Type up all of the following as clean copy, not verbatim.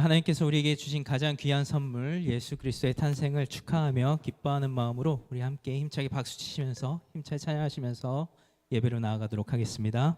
하나님께서 우리에게 주신 가장 귀한 선물 예수 그리스도의 탄생을 축하하며 기뻐하는 마음으로 우리 함께 힘차게 박수 치시면서 힘차게 찬양하시면서 예배로 나아가도록 하겠습니다.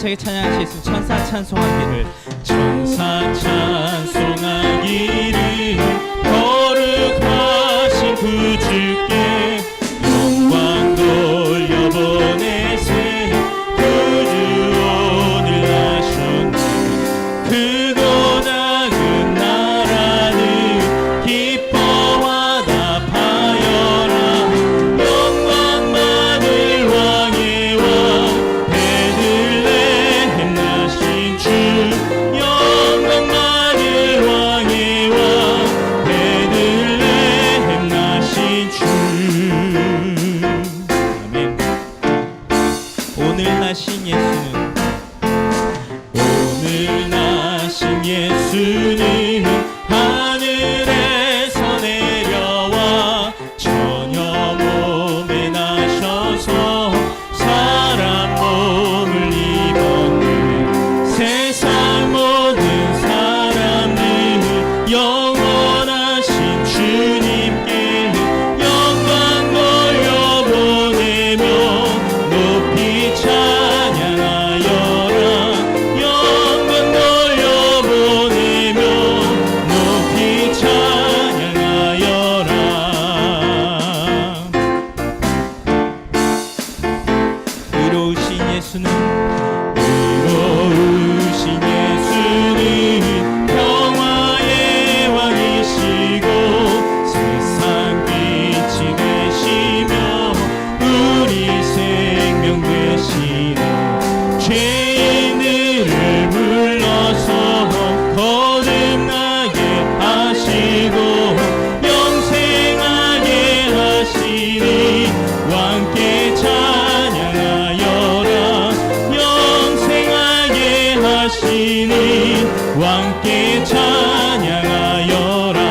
힘차게 찬양하실 수 천사 찬송하기를 천사 찬송하기를 거룩하신 구주께 영광 돌려보내세 구주 오늘 나셨네 크고 작은 나라는 기뻐하다 파여라 영광 받을 왕의 왕 베들레헴 나신 주 영광 받을 왕의 왕 베들레헴 나신 주 아멘. 오늘 나신 예수는 하늘에서 내려와 처녀 몸에 나셔서 사람 몸을 입었네 세상 모든 사람들 영원하신 주님께 영광 돌려보내며 높이 찬양하여라 영광 돌려보내며 높이 찬양하여라 의로우신 예수는 평화의 왕이시고 세상 빛이 되시며 우리 생명 되시네 죄인들을 불러서 거듭나게 하시고 영생하게 하시니 왕께 찬양하여라 영생하게 하시니 왕께 찬양하여라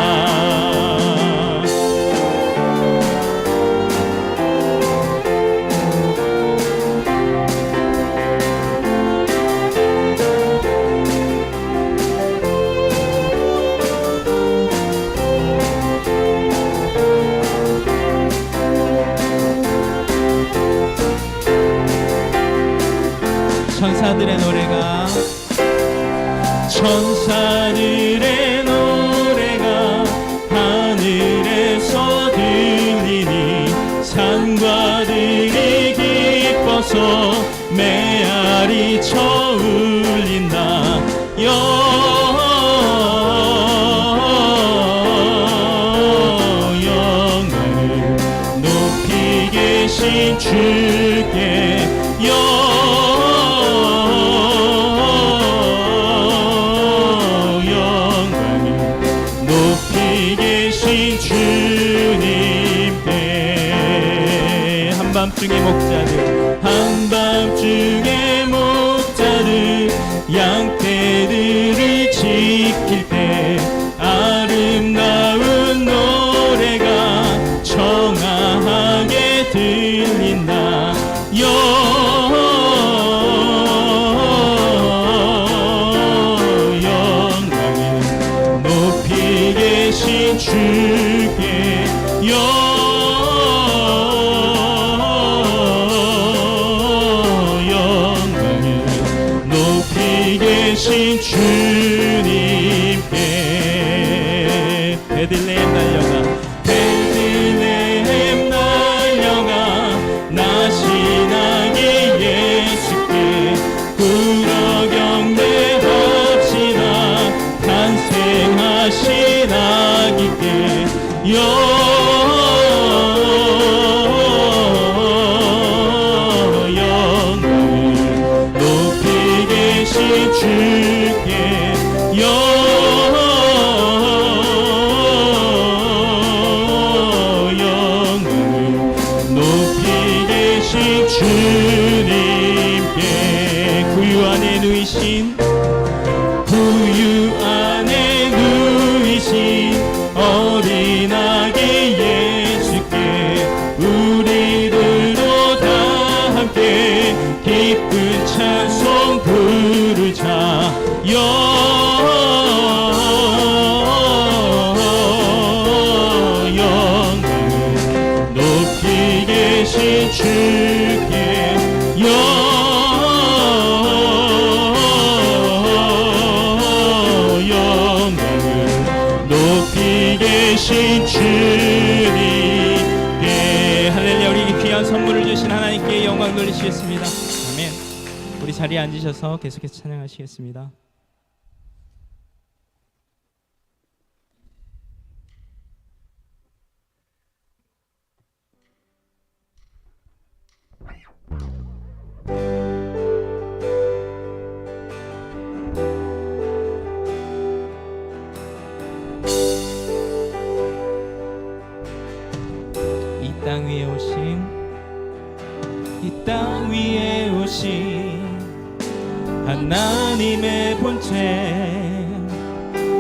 천사들의 노래가 하늘에서 들리니 산과 들이 기뻐서 메아리 쳐 울린다 영광을 높이 계신 주께 높이 계신 주님께 한밤중에 목자들 양떼들을 지킬 때 아름다운 노래가 청아하게 들린다 영광을 높이 계신 주께 영광을 높이 계신 주님께 베들레헴 달려가 나신 아기 예수께 불어 경배합시다 탄생하신 아기께 영광을 높이 계신 주께 영광을 높이 계신 주님께 구유 안에 누이신 누이신 구유 안에 누이신 어린아기 예수께 우리들도 다 함께 기쁜 찬송 부르자. 영광 높이 계신 주께 영광을 높이 계신 주님께. 할렐루야. 우리 귀한 선물을 주신 하나님께 영광 돌리시겠습니다. 아멘. 우리 자리에 앉으셔서 계속해서 찬양하시겠습니다. 이 땅 위에 오신, 이 땅 위에 오신 하나님의 본체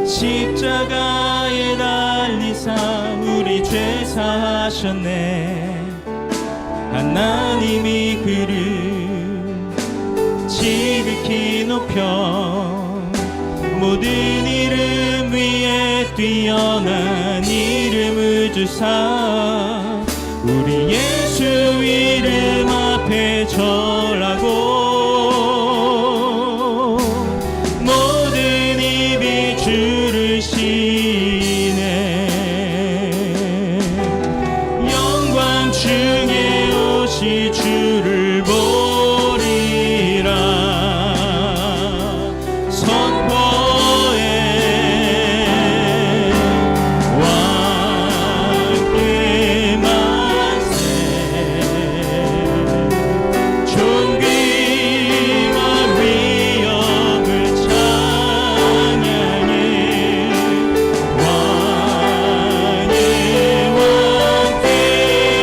십자가에 달리사 우리 죄 사하셨네. 하나님이 그를 지극히 높여 모든 이름 위에 뛰어난 이름을 주사 우리 예수 이름 앞에 절하고 모든 입이 주를 시네. 영광 중에 오시 주를 보리라. 선포해 왕께 만세. 존귀와 위엄을 찬양해. 왕의 왕께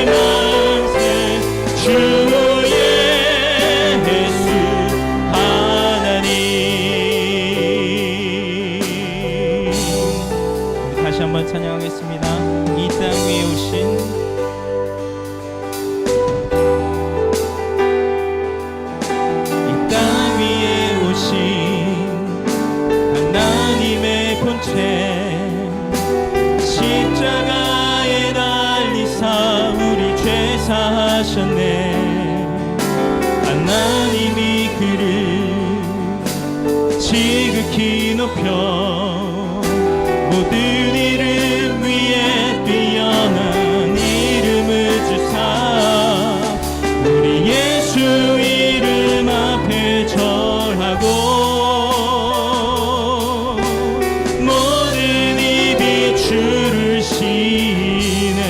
만세. 주의 예수 하나님. 우리 다시 한번 찬양하겠습니다. 이 땅 위에 오신, 이 땅 위에 오신 하나님의 본체 십자가에 달리사 우리 죄 사하셨네. 하나님이 그를 지극히 높여 모든 이름 위에 뛰어난 이름을 주사 우리 예수 이름 앞에 절하고 모든 입이 주를 시네.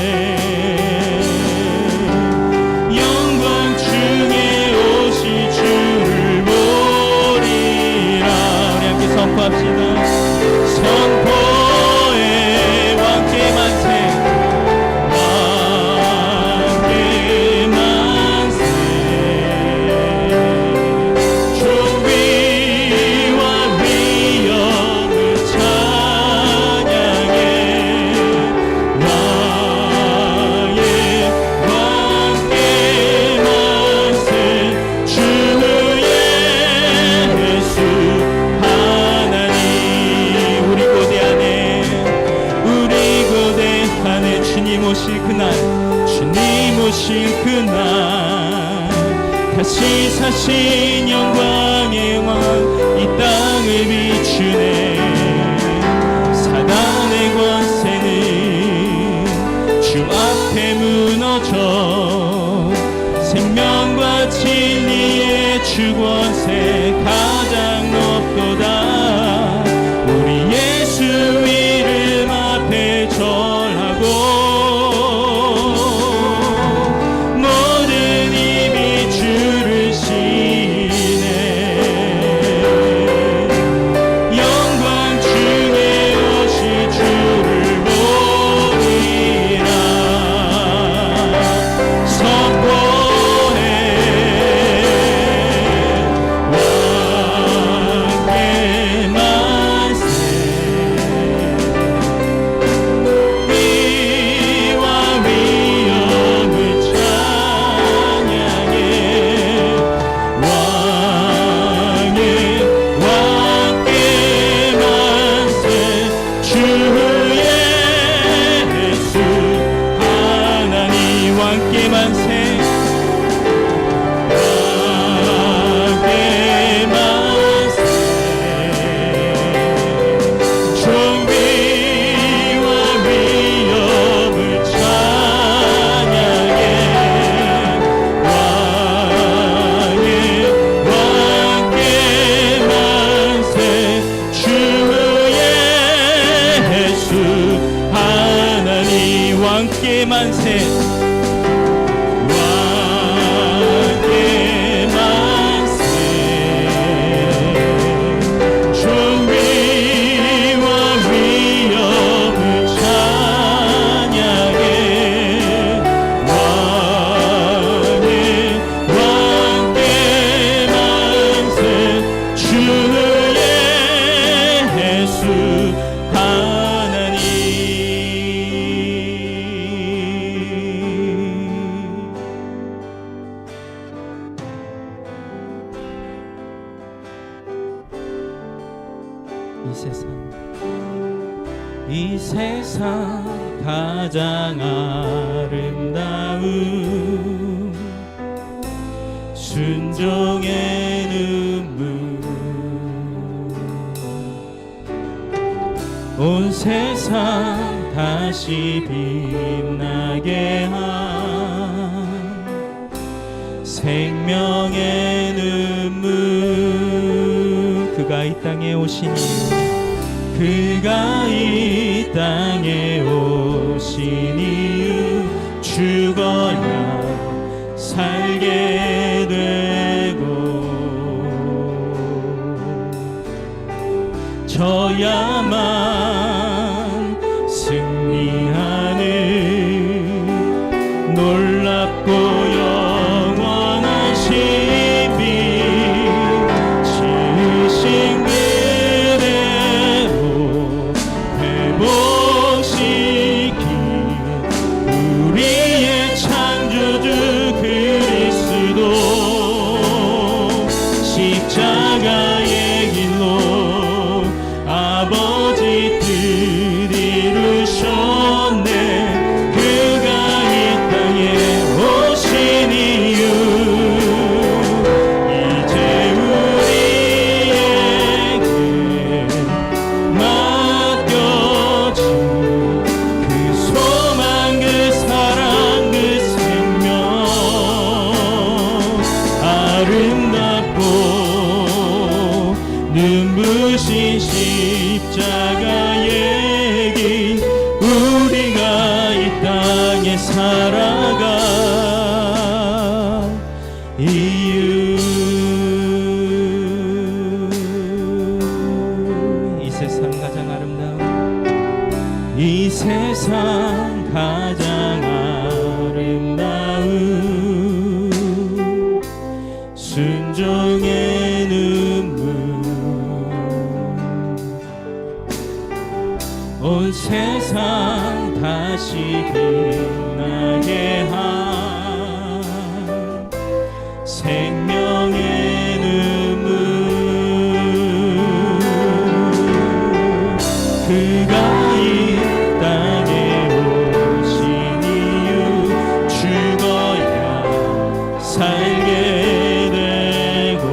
영광 중에 오시 주를 보리라. 우리 함께 선포합시다. 선포해 왕께 만세. 왕께 만세. 존귀와 위엄을 찬양해. 왕의 왕께 만세. 주의 예수 하나님. 우리 고대 안에 주님 오실 그날, 주님 오실 그날 다시 사신 영광의 왕 이 땅을 비추네. 사단의 권세는 주 앞에 무너져 생명과 진리의 주 권세 가장 높도다. 우리 예수 이름 앞에 절하고 모든 입이 주를 시네. 만세 이 세상 가장 아름다운 순종의 눈물 온 세상 다시 빛나게 한 생명의 눈물 그가 이 땅에 오신 이유 그가 이 땅에 오신 이유 죽어야 살게 되고 져야만 승리하는 놀랍고 영원한 신비 지으신 십자가의 길로 아버지 뜻 이루셨네 그가 이 땅에 오신 이유 이제 우리에게 맡겨진 그 소망 그 사랑 그 생명 아름답고 눈부신 십자가의 길 우리가 이 땅에 살아갈 이유 이 세상 가장 아름다운 이 세상 가장 아름다운 순종의 눈물 온 세상 다시 빛나게 한 생명의 눈물 그가 이 땅에 오신 이유 죽어야 살게 되고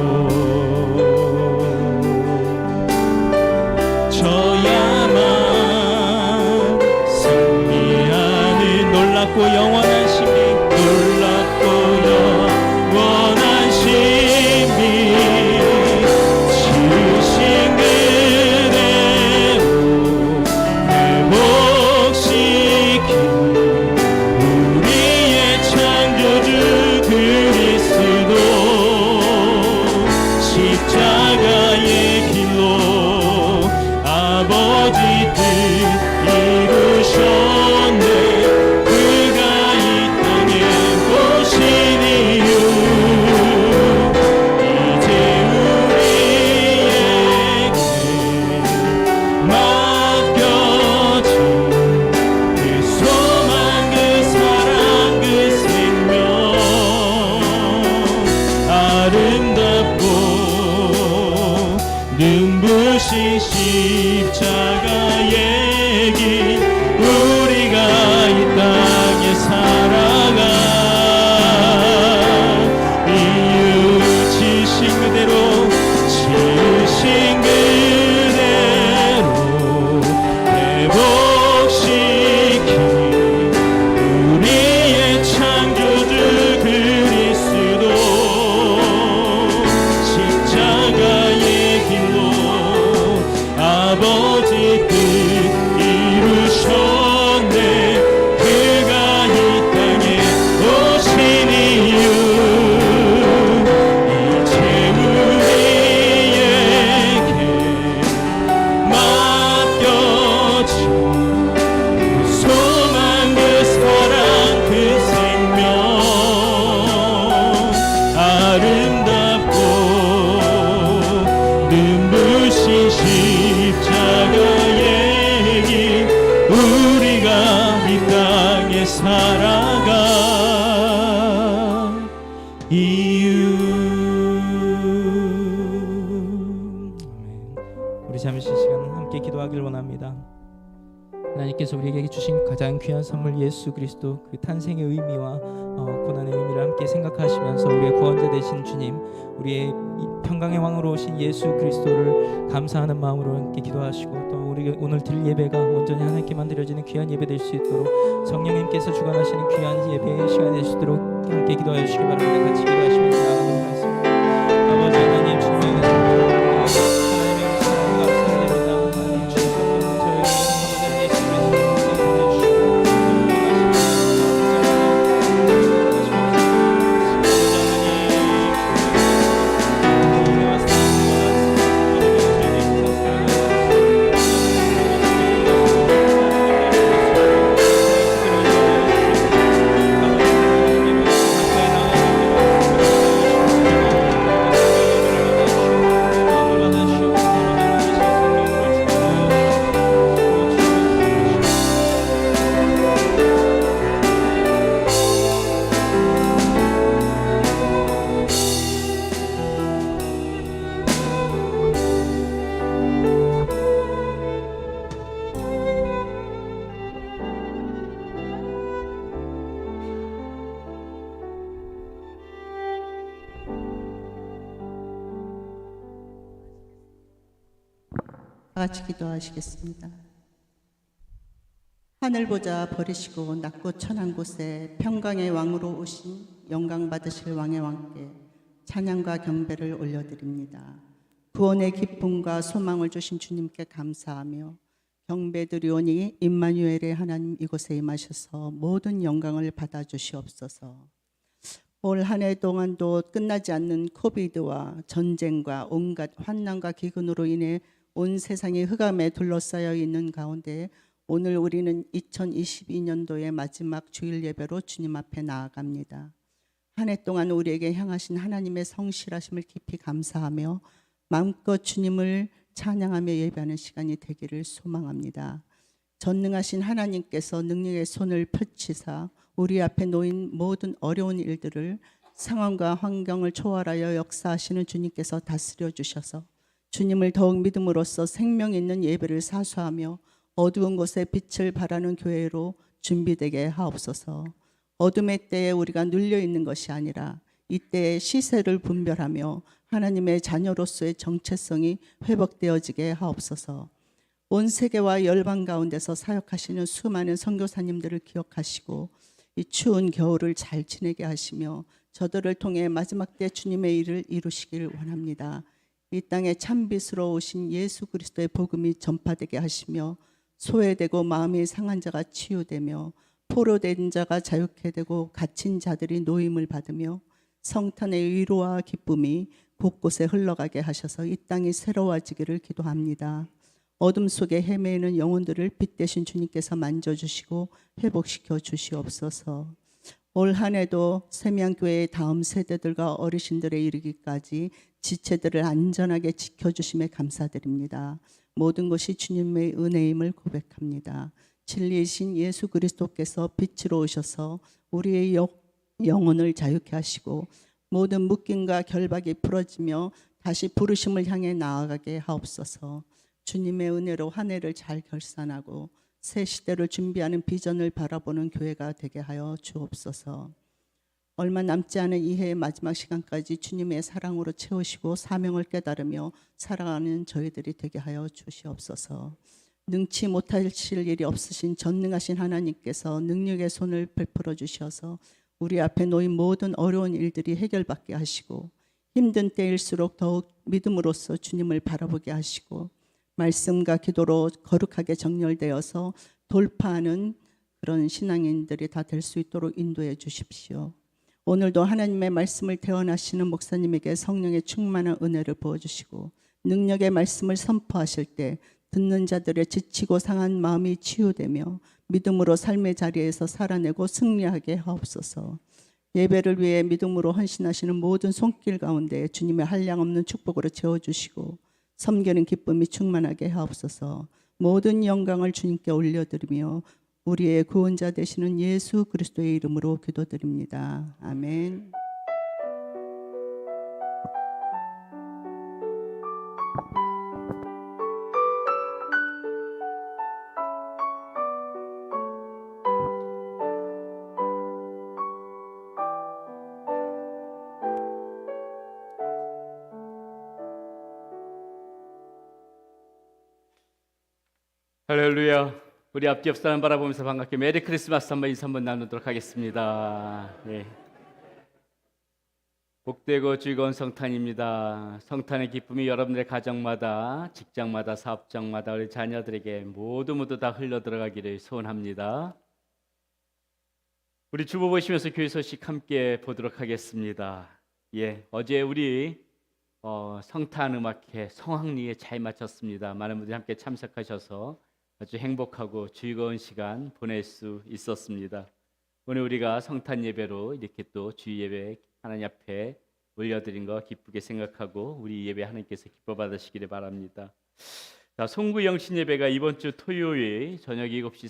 저야만 놀랍고 영원한 신비 놀랍고 영원한 신비 지으신 그대로 회복시킨 우리의 창조주 그리스도 십자가의 길로 아버지 뜻 이루셨네 눈부신 십자가의 길 우리가 이 땅에 살아갈 이유 지으신 그대로 지으신 그대로 회복시킨 우리의 창조주 그리스도 십자가의 길로 아버지 뜻 이루 눈부신 십자가의 길 우리가 이 땅에 살아가 이유. 우리 잠시 시간 함께 기도하길 원합니다. 하나님께서 우리에게 주신 가장 귀한 선물 예수 그리스도, 그 탄생의 의미와 고난의 의미를 함께 생각하시면서 우리의 구원자 되신 주님, 우리의 평강의 왕으로 오신 예수 그리스도를 감사하는 마음으로 함께 기도하시고, 또 우리 오늘 드릴 예배가 온전히 하나님께만 드려지는 귀한 예배 될 수 있도록 성령님께서 주관하시는 귀한 예배의 시간이 될 수 있도록 함께 기도해 주시기 바랍니다. 같이 기도하시면서 나아가도록 하겠습니다. 아버지 하나님, 주님의 다 같이 기도하시겠습니다. 하늘 보자 버리시고 낮고 천한 곳에 평강의 왕으로 오신 영광 받으실 왕의 왕께 찬양과 경배를 올려드립니다. 구원의 기쁨과 소망을 주신 주님께 감사하며 경배드리오니 임마누엘의 하나님 이곳에 임하셔서 모든 영광을 받아주시옵소서. 올 한 해 동안도 끝나지 않는 코비드와 전쟁과 온갖 환난과 기근으로 인해 온 세상이 흑암에 둘러싸여 있는 가운데 오늘 우리는 2022년도의 마지막 주일 예배로 주님 앞에 나아갑니다. 한 해 동안 우리에게 향하신 하나님의 성실하심을 깊이 감사하며 마음껏 주님을 찬양하며 예배하는 시간이 되기를 소망합니다. 전능하신 하나님께서 능력의 손을 펼치사 우리 앞에 놓인 모든 어려운 일들을 상황과 환경을 초월하여 역사하시는 주님께서 다스려 주셔서 주님을 더욱 믿음으로써 생명 있는 예배를 사수하며 어두운 곳에 빛을 발하는 교회로 준비되게 하옵소서. 어둠의 때에 우리가 눌려 있는 것이 아니라 이때의 시세를 분별하며 하나님의 자녀로서의 정체성이 회복되어지게 하옵소서. 온 세계와 열방 가운데서 사역하시는 수많은 선교사님들을 기억하시고 이 추운 겨울을 잘 지내게 하시며 저들을 통해 마지막 때 주님의 일을 이루시길 원합니다. 이 땅에 참빛으로 오신 예수 그리스도의 복음이 전파되게 하시며 소외되고 마음이 상한 자가 치유되며 포로된 자가 자유케 되고 갇힌 자들이 노임을 받으며 성탄의 위로와 기쁨이 곳곳에 흘러가게 하셔서 이 땅이 새로워지기를 기도합니다. 어둠 속에 헤매이는 영혼들을 빛 대신 주님께서 만져주시고 회복시켜 주시옵소서. 올 한 해도 세미양교회의 다음 세대들과 어르신들에 이르기까지 지체들을 안전하게 지켜주심에 감사드립니다. 모든 것이 주님의 은혜임을 고백합니다. 진리이신 예수 그리스도께서 빛으로 오셔서 우리의 영혼을 자유케 하시고 모든 묶임과 결박이 풀어지며 다시 부르심을 향해 나아가게 하옵소서. 주님의 은혜로 한 해를 잘 결산하고 새 시대를 준비하는 비전을 바라보는 교회가 되게 하여 주옵소서. 얼마 남지 않은 이 해의 마지막 시간까지 주님의 사랑으로 채우시고 사명을 깨달으며 살아가는 저희들이 되게 하여 주시옵소서. 능치 못하실 일이 없으신 전능하신 하나님께서 능력의 손을 베풀어 주셔서 우리 앞에 놓인 모든 어려운 일들이 해결받게 하시고 힘든 때일수록 더욱 믿음으로써 주님을 바라보게 하시고 말씀과 기도로 거룩하게 정렬되어서 돌파하는 그런 신앙인들이 다 될 수 있도록 인도해 주십시오. 오늘도 하나님의 말씀을 대언하시는 목사님에게 성령의 충만한 은혜를 부어주시고 능력의 말씀을 선포하실 때 듣는 자들의 지치고 상한 마음이 치유되며 믿음으로 삶의 자리에서 살아내고 승리하게 하옵소서. 예배를 위해 믿음으로 헌신하시는 모든 손길 가운데 주님의 한량없는 축복으로 채워주시고 섬기는 기쁨이 충만하게 하옵소서. 모든 영광을 주님께 올려드리며 우리의 구원자 되시는 예수 그리스도의 이름으로 기도드립니다. 아멘. 할렐루야. 우리 앞뒤 옆 사람 바라보면서 반갑게 메리 크리스마스 한번 인사 한번 나누도록 하겠습니다. 네. 복되고 즐거운 성탄입니다. 성탄의 기쁨이 여러분들의 가정마다, 직장마다, 사업장마다 우리 자녀들에게 모두 다 흘러 들어가기를 소원합니다. 우리 주보 보시면서 교회 소식 함께 보도록 하겠습니다. 어제 우리 성탄 음악회 성황리에 잘 마쳤습니다. 많은 분들이 함께 참석하셔서 아주 행복하고 즐거운 시간 보낼 수 있었습니다. 오늘 우리가 성탄 예배로 이렇게 또 주일 예배 하나님 앞에 올려드린 거 기쁘게 생각하고 우리 예배 하나님께서 기뻐 받으시기를 바랍니다. 자, 송구 영신 예배가 이번 주 토요일 저녁 7시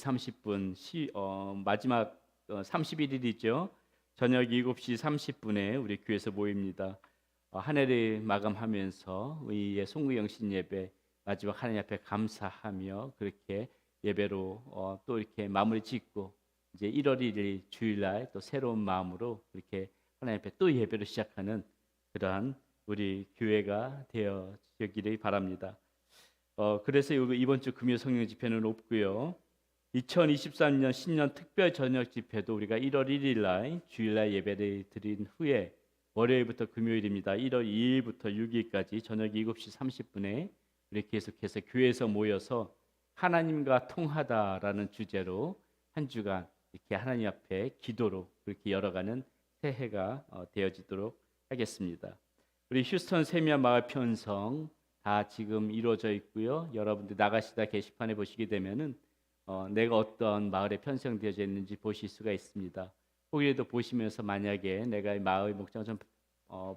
30분 마지막 31일이죠. 저녁 7시 30분에 우리 교회에서 모입니다. 한 해를 마감하면서 우리의 송구 영신 예배 마지막 하나님 앞에 감사하며 그렇게 예배로 또 이렇게 마무리 짓고 이제 1월 1일 주일날 또 새로운 마음으로 그렇게 하나님 앞에 또 예배를 시작하는 그러한 우리 교회가 되어지기를 바랍니다. 그래서 이번 주 금요 성령 집회는 없고요. 2023년 신년 특별 저녁 집회도 우리가 1월 1일 날 주일날 예배를 드린 후에 월요일부터 금요일입니다. 1월 2일부터 6일까지 저녁 7시 30분에 우리 계속해서 교회에서 모여서 하나님과 통하다라는 주제로 한 주간 이렇게 하나님 앞에 기도로 그렇게 열어가는 새해가 되어지도록 하겠습니다. 우리 휴스턴 세미야 마을 편성 다 지금 이루어져 있고요. 여러분들 나가시다 게시판에 보시게 되면은 내가 어떤 마을에 편성되어져 있는지 보실 수가 있습니다. 거기에도 보시면서 만약에 내가 이 마을 목장을 좀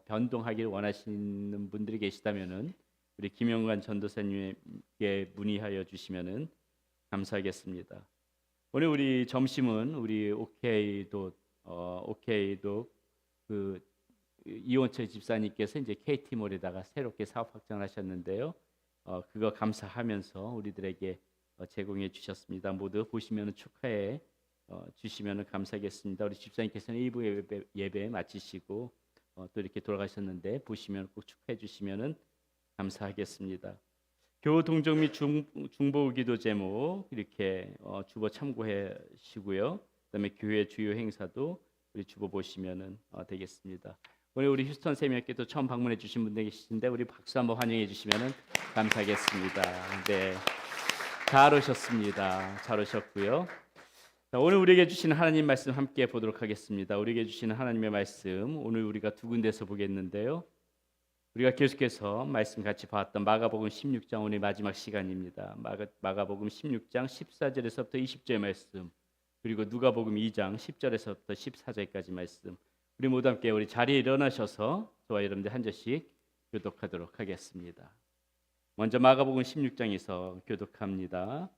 변동하기를 원하시는 분들이 계시다면은 우리 김영관 전도사님께 문의하여 주시면은 감사하겠습니다. 오늘 우리 점심은 우리 오케이도 그 이원철 집사님께서 이제 KT몰에다가 새롭게 사업 확장을 하셨는데요. 그거 감사하면서 우리들에게 제공해 주셨습니다. 모두 보시면은 축하해 주시면은 감사하겠습니다. 우리 집사님께서는 1부 예배 마치시고 또 이렇게 돌아가셨는데 보시면 꼭 축하해 주시면은 감사하겠습니다. 교우 동정 및 중보 기도 제목 이렇게 주보 참고하시고요. 그다음에 교회 주요 행사도 우리 주보 보시면은 되겠습니다. 오늘 우리 휴스턴 세미야께도 처음 방문해 주신 분들 계시는데 우리 박수 한번 환영해 주시면은 감사하겠습니다. 네, 잘 오셨습니다. 잘 오셨고요. 자, 오늘 우리에게 주시는 하나님 말씀 함께 보도록 하겠습니다. 우리에게 주시는 하나님의 말씀 오늘 우리가 두 군데서 보겠는데요. 우리가 계속해서 말씀 같이 봤던 마가복음 16장 오늘 마지막 시간입니다. 마가복음 16장 14절에서부터 20절 말씀 그리고 누가복음 2장 10절에서부터 14절까지 말씀 우리 모두 함께 우리 자리에 일어나셔서 저와 여러분들 한 절씩 교독하도록 하겠습니다. 먼저 마가복음 16장에서 교독합니다.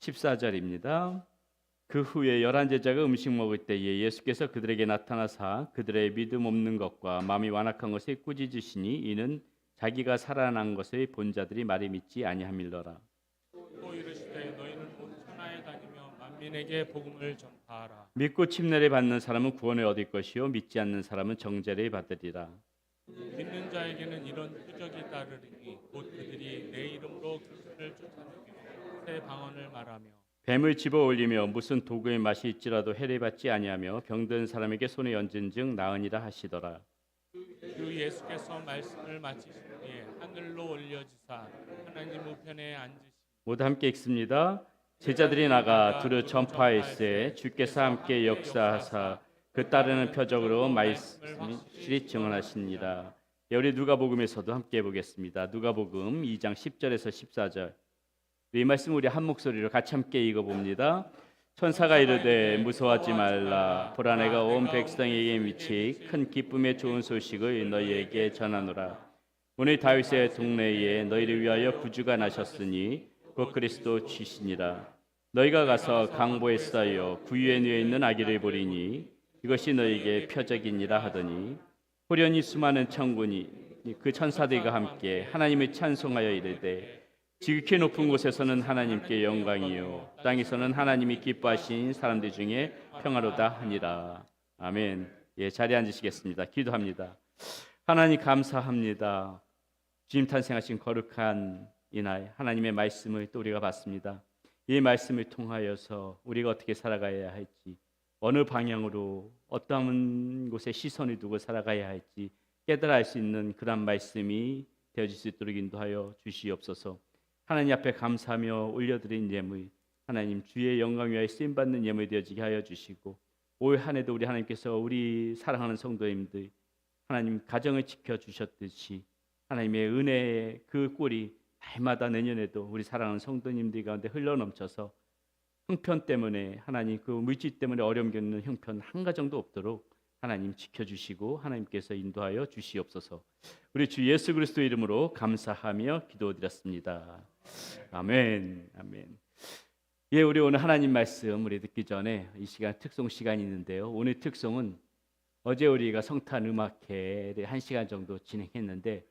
14절입니다. 그 후에 11제자가 음식 먹을 때에 예수께서 그들에게 나타나사 그들의 믿음 없는 것과 마음이 완악한 것에 꾸짖으시니 이는 자기가 살아난 것을 본 자들이 말이 믿지 아니함일러라. 또 이르시되 너희는 온 천하에 다니며 만민에게 복음을 전파하라. 믿고 침례를 받는 사람은 구원을 얻을 것이요 믿지 않는 사람은 정죄를 받으리라. 믿는 자에게는 이런 표적이 따르리니 곧 그들이 내 이름으로 귀신을 쫓아내며 새 방언을 말하며 뱀을 집어 올리며 무슨 도구의 맛이 있지라도 해를 받지 아니하며 병든 사람에게 손에 얹은즉 나으니라 하시더라. 그 예수께서 말씀을 마치신 뒤에 하늘로 올려지사 하나님 우편에 앉으시니 모두 함께 읽습니다. 제자들이 나가 두루 전파할세 주께서 함께 역사하사 그 따르는 표적으로 말씀이 증언하시니라. 우리 누가복음에서도 함께 보겠습니다. 누가복음 2장 10절에서 14절. 이 말씀 우리 한 목소리로 같이 함께 읽어봅니다. 천사가 이르되 무서워하지 말라. 보라 내가 온 백성에게 미치 큰 기쁨의 좋은 소식을 너희에게 전하노라. 오늘 다윗의 동네에 너희를 위하여 구주가 나셨으니 곧 그리스도 주시니라. 너희가 가서 강보에 쌓여 구유에 누워 있는 아기를 보리니 이것이 너희에게 표적이니라 하더니 호련히 수많은 천군이 그 천사들과 함께 하나님을 찬송하여 이르되 지극히 높은 곳에서는 하나님께 영광이요 땅에서는 하나님이 기뻐하신 사람들 중에 평화로다 하니라. 아멘. 예, 자리에 앉으시겠습니다. 기도합니다. 하나님 감사합니다. 주님 탄생하신 거룩한 이날 하나님의 말씀을 또 우리가 봤습니다. 이 말씀을 통하여서 우리가 어떻게 살아가야 할지, 어느 방향으로 어떠한 곳에 시선을 두고 살아가야 할지 깨달아 알 수 있는 그런 말씀이 되어질 수 있도록 인도하여 주시옵소서. 하나님 앞에 감사하며 올려드린 예물, 하나님 주의 영광 위하여 쓰임받는 예물 되어지게 하여 주시고, 올 한 해도 우리 하나님께서 우리 사랑하는 성도님들 하나님 가정을 지켜주셨듯이 하나님의 은혜의 그 꼴이 날마다 내년에도 우리 사랑하는 성도님들 가운데 흘러넘쳐서 형편 때문에 하나님 그 물질 때문에 어려움 겪는 형편 한 가정도 없도록 하나님 지켜주시고 하나님께서 인도하여 주시옵소서. 우리 주 예수 그리스도 이름으로 감사하며 기도드렸습니다. 아멘. 아멘. 예, 우리 오늘 하나님 말씀 우리 듣기 전에 이 시간 특송 시간이 있는데요. 오늘 특송은 어제 우리가 성탄 음악회를 1시간 정도 진행했는데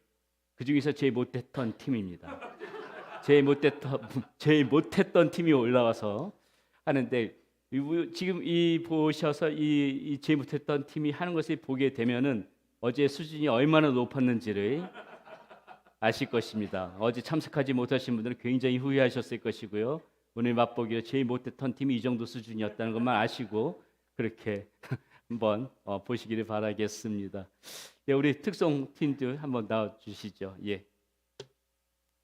그 중에서 제일 못했던 팀입니다. 제일 못했던 팀이 올라와서 하는데 지금 이 보셔서 이 제일 못했던 팀이 하는 것을 보게 되면은 어제 수준이 얼마나 높았는지를 아실 것입니다. 어제 참석하지 못하신 분들은 굉장히 후회하셨을 것이고요. 오늘 맛보기로 제일 못했던 팀이 이 정도 수준이었다는 것만 아시고 그렇게 한번 보시기를 바라겠습니다. 예, 우리 특송 팀들 한번 나와 주시죠. 예,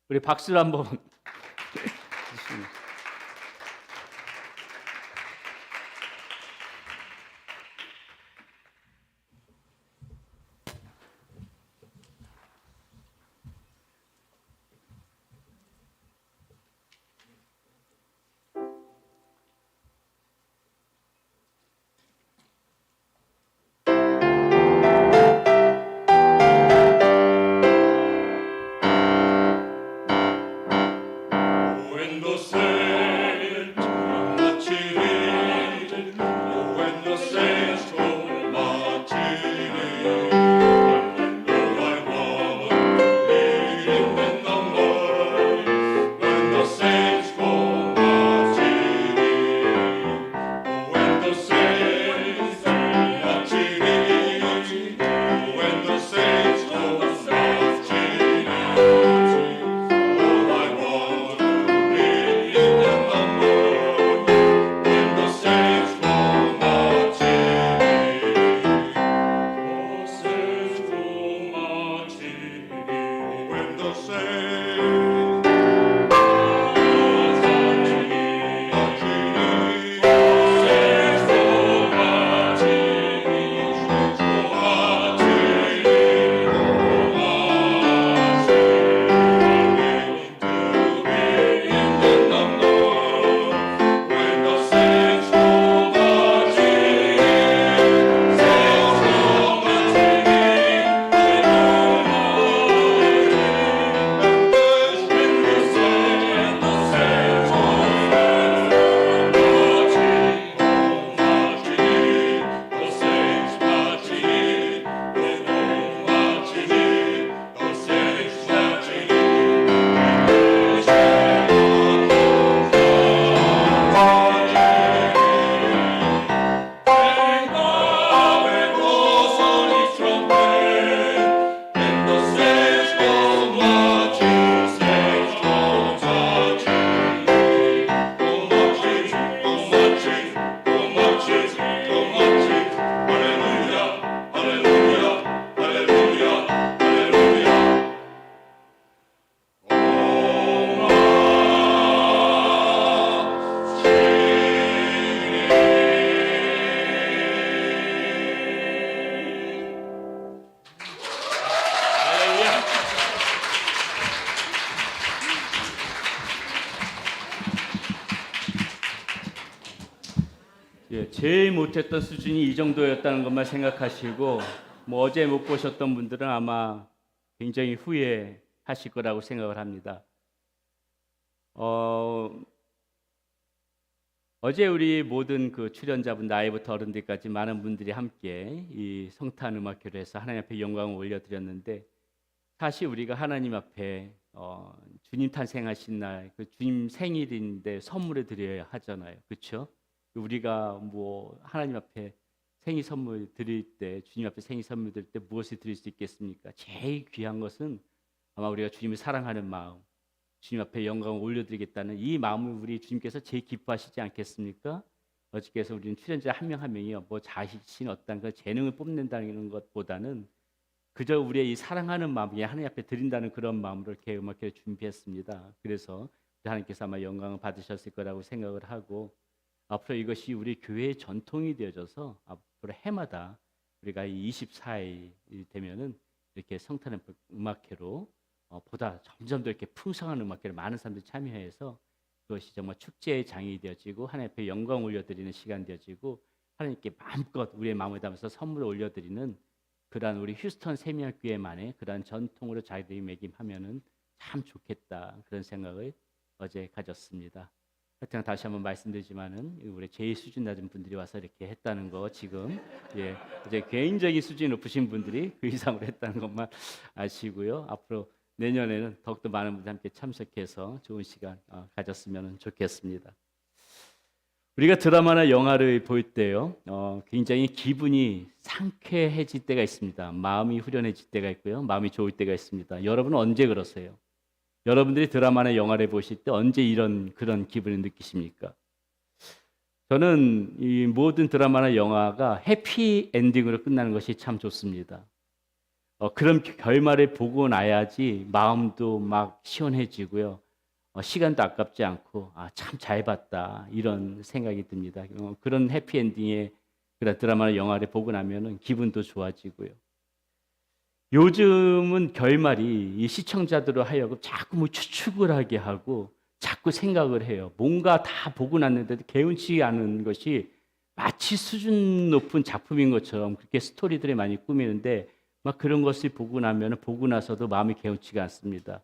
우리 박수를 한번 주십니다. When the saints marching in, oh, when the saints go marching in, oh, I want to be in the number. When the saints go marching in, oh, when the saints marching in, oh, when the saints go marching in, oh, I want to be in the number. When the saints go marching in, oh, saints go marching in, when the saints marching in, saints go marching in, saints go marching in, oh, marching to be in the number. When the saints go marching in, saints go marching in, when the saints go marching, the saints marching in, marching in, the saints marching in. 예, 제일 못했던 수준이 이 정도였다는 것만 생각하시고 뭐 어제 못 보셨던 분들은 아마 굉장히 후회하실 거라고 생각을 합니다. 어제 우리 모든 그 출연자분 나이부터 어른들까지 많은 분들이 함께 이 성탄 음악회로에서 하나님 앞에 영광을 올려드렸는데, 사실 우리가 하나님 앞에 주님 탄생하신 날, 그 주님 생일인데 선물을 드려야 하잖아요, 그렇죠? 우리가 뭐 하나님 앞에 생일 선물 드릴 때, 주님 앞에 생일 선물 드릴 때 무엇을 드릴 수 있겠습니까? 제일 귀한 것은 아마 우리가 주님을 사랑하는 마음, 주님 앞에 영광을 올려드리겠다는 이 마음을 우리 주님께서 제일 기뻐하시지 않겠습니까? 어저께서 우리는 출연자 한 명 한 명이 뭐 자신 어떤 그 재능을 뽐낸다는 것보다는 그저 우리의 이 사랑하는 마음이 하나님 앞에 드린다는 그런 마음으로 이렇게 음악회를 준비했습니다. 그래서 하나님께서 아마 영광을 받으셨을 거라고 생각을 하고, 앞으로 이것이 우리 교회의 전통이 되어져서 앞으로 해마다 우리가 이 24일 되면은 이렇게 성탄 음악회로 보다 점점 더 이렇게 풍성한 음악회를 많은 사람들이 참여해서 그것이 정말 축제의 장이 되어지고 하나님 앞에 영광 올려드리는 시간 되어지고, 하나님께 마음껏 우리의 마음을 담아서 선물을 올려드리는 그러한 우리 휴스턴 세미나교회만의 그러한 전통으로 자기들이 매김하면은 참 좋겠다, 그런 생각을 어제 가졌습니다. 하여튼 다시 한번 말씀드리지만은 우리 제일 수준 낮은 분들이 와서 이렇게 했다는 거, 지금 이제 개인적인 수준이 높으신 분들이 그 이상으로 했다는 것만 아시고요. 앞으로 내년에는 더욱더 많은 분들 함께 참석해서 좋은 시간 가졌으면 좋겠습니다. 우리가 드라마나 영화를 볼 때요, 굉장히 기분이 상쾌해질 때가 있습니다. 마음이 후련해질 때가 있고요, 마음이 좋을 때가 있습니다. 여러분은 언제 그러세요? 여러분들이 드라마나 영화를 보실 때 언제 그런 기분을 느끼십니까? 저는 이 모든 드라마나 영화가 해피 엔딩으로 끝나는 것이 참 좋습니다. 그런 결말을 보고 나야지 마음도 막 시원해지고요, 시간도 아깝지 않고 참 잘 봤다, 이런 생각이 듭니다. 그런 해피 엔딩의 그런 드라마나 영화를 보고 나면은 기분도 좋아지고요. 요즘은 결말이 이 시청자들로 하여금 자꾸 뭐 추측을 하게 하고 자꾸 생각을 해요. 뭔가 다 보고 났는데도 개운치 않은 것이 마치 수준 높은 작품인 것처럼 그렇게 스토리들을 많이 꾸미는데, 막 그런 것을 보고 나면 보고 나서도 마음이 개운치가 않습니다.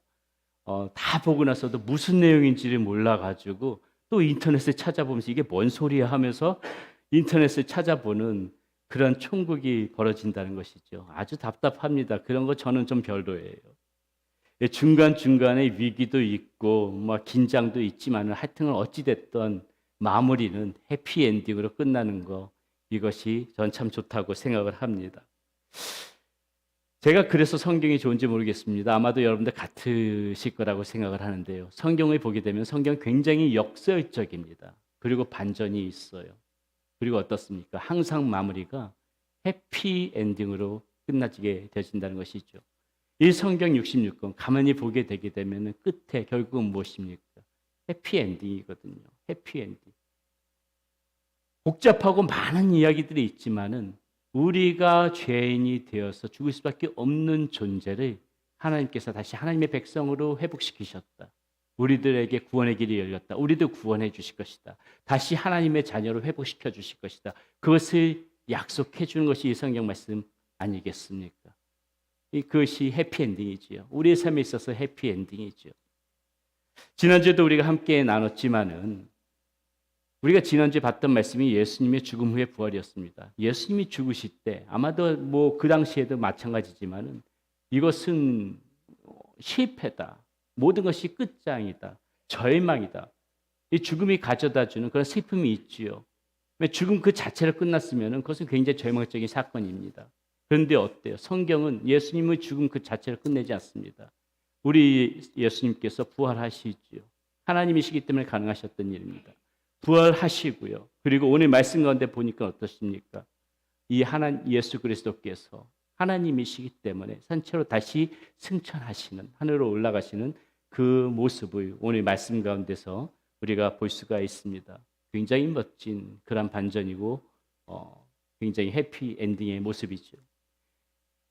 다 보고 나서도 무슨 내용인지를 몰라가지고 또 인터넷에 찾아보면서 이게 뭔 소리야 하면서 인터넷을 찾아보는 그런 총극이 벌어진다는 것이죠. 아주 답답합니다. 그런 거 저는 좀 별로예요. 중간중간에 위기도 있고 막 긴장도 있지만 하여튼 어찌됐든 마무리는 해피엔딩으로 끝나는 거, 이것이 전 참 좋다고 생각을 합니다. 제가 그래서 성경이 좋은지 모르겠습니다. 아마도 여러분들 같으실 거라고 생각을 하는데요, 성경을 보게 되면 성경은 굉장히 역설적입니다. 그리고 반전이 있어요. 그리고 어떻습니까? 항상 마무리가 해피엔딩으로 끝나게 되어진다는 것이죠. 이 성경 66권 가만히 보게 되게 되면 끝에 결국은 무엇입니까? 해피엔딩이거든요. 해피엔딩. 복잡하고 많은 이야기들이 있지만은 우리가 죄인이 되어서 죽을 수밖에 없는 존재를 하나님께서 다시 하나님의 백성으로 회복시키셨다. 우리들에게 구원의 길이 열렸다. 우리도 구원해 주실 것이다. 다시 하나님의 자녀로 회복시켜 주실 것이다. 그것을 약속해 주는 것이 이 성경 말씀 아니겠습니까? 그것이 해피엔딩이지요. 우리의 삶에 있어서 해피엔딩이지요. 지난주에도 우리가 함께 나눴지만은 우리가 지난주에 봤던 말씀이 예수님의 죽음 후의 부활이었습니다. 예수님이 죽으실 때 아마도 뭐 그 당시에도 마찬가지지만은 이것은 실패다. 모든 것이 끝장이다. 절망이다. 이 죽음이 가져다주는 그런 슬픔이 있지요. 죽음 그 자체로 끝났으면 그것은 굉장히 절망적인 사건입니다. 그런데 어때요? 성경은 예수님의 죽음 그 자체로 끝내지 않습니다. 우리 예수님께서 부활하시지요. 하나님이시기 때문에 가능하셨던 일입니다. 부활하시고요. 그리고 오늘 말씀 가운데 보니까 어떻습니까? 이 예수 그리스도께서 하나님이시기 때문에 산채로 다시 승천하시는, 하늘로 올라가시는 그 모습을 오늘 말씀 가운데서 우리가 볼 수가 있습니다. 굉장히 멋진 그런 반전이고 굉장히 해피 엔딩의 모습이죠.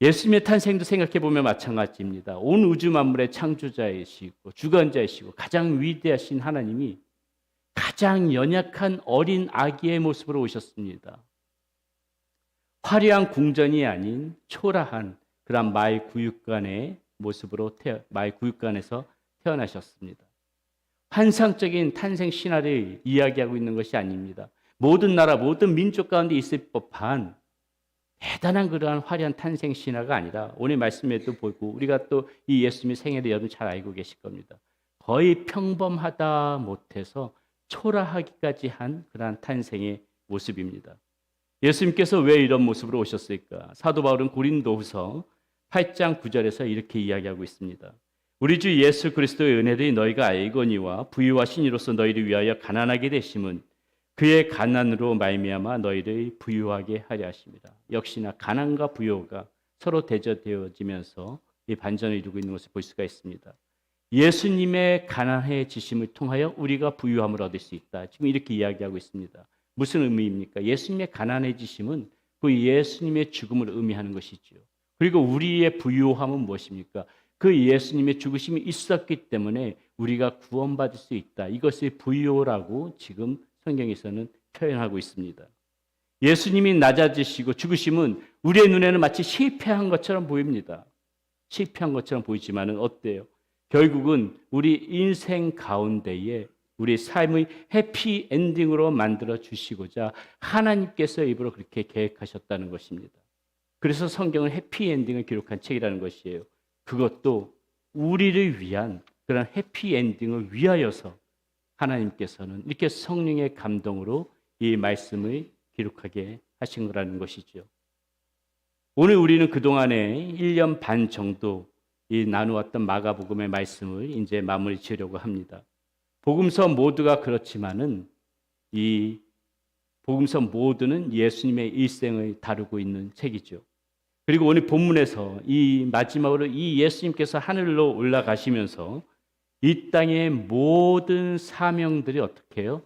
예수님의 탄생도 생각해 보면 마찬가지입니다. 온 우주 만물의 창조자이시고 주관자이시고 가장 위대하신 하나님이 가장 연약한 어린 아기의 모습으로 오셨습니다. 화려한 궁전이 아닌 초라한 그런 마을 구육관에 모습으로 마의 구육관에서 태어나셨습니다. 환상적인 탄생 신화를 이야기하고 있는 것이 아닙니다. 모든 나라, 모든 민족 가운데 있을 법한 대단한 그러한 화려한 탄생 신화가 아니라 오늘 말씀에도 보고 우리가 또 이 예수님의 생애를 여러분 잘 알고 계실 겁니다. 거의 평범하다 못해서 초라하기까지 한 그러한 탄생의 모습입니다. 예수님께서 왜 이런 모습으로 오셨을까? 사도 바울은 고린도후서 8장 9절에서 이렇게 이야기하고 있습니다. 우리 주 예수 그리스도의 은혜를 너희가 알거니와 부유와 신이로서 너희를 위하여 가난하게 되심은 그의 가난으로 말미암아 너희를 부유하게 하려 하십니다. 역시나 가난과 부유가 서로 대조되어지면서 이 반전을 이루고 있는 것을 볼 수가 있습니다. 예수님의 가난해지심을 통하여 우리가 부유함을 얻을 수 있다. 지금 이렇게 이야기하고 있습니다. 무슨 의미입니까? 예수님의 가난해지심은 그 예수님의 죽음을 의미하는 것이지요. 그리고 우리의 부유함은 무엇입니까? 그 예수님의 죽으심이 있었기 때문에 우리가 구원받을 수 있다. 이것을 부유라고 지금 성경에서는 표현하고 있습니다. 예수님이 낮아지시고 죽으심은 우리의 눈에는 마치 실패한 것처럼 보입니다. 실패한 것처럼 보이지만은 어때요? 결국은 우리 인생 가운데에 우리 삶의 해피 엔딩으로 만들어 주시고자 하나님께서 일부러 그렇게 계획하셨다는 것입니다. 그래서 성경은 해피 엔딩을 기록한 책이라는 것이에요. 그것도 우리를 위한 그런 해피 엔딩을 위하여서 하나님께서는 이렇게 성령의 감동으로 이 말씀을 기록하게 하신 거라는 것이죠. 오늘 우리는 그동안에 1년 반 정도 이 나누었던 마가복음의 말씀을 이제 마무리 지으려고 합니다. 복음서 모두가 그렇지만은 이 복음서 모두는 예수님의 일생을 다루고 있는 책이죠. 그리고 오늘 본문에서 이 마지막으로 이 예수님께서 하늘로 올라가시면서 이 땅의 모든 사명들이 어떻게 해요?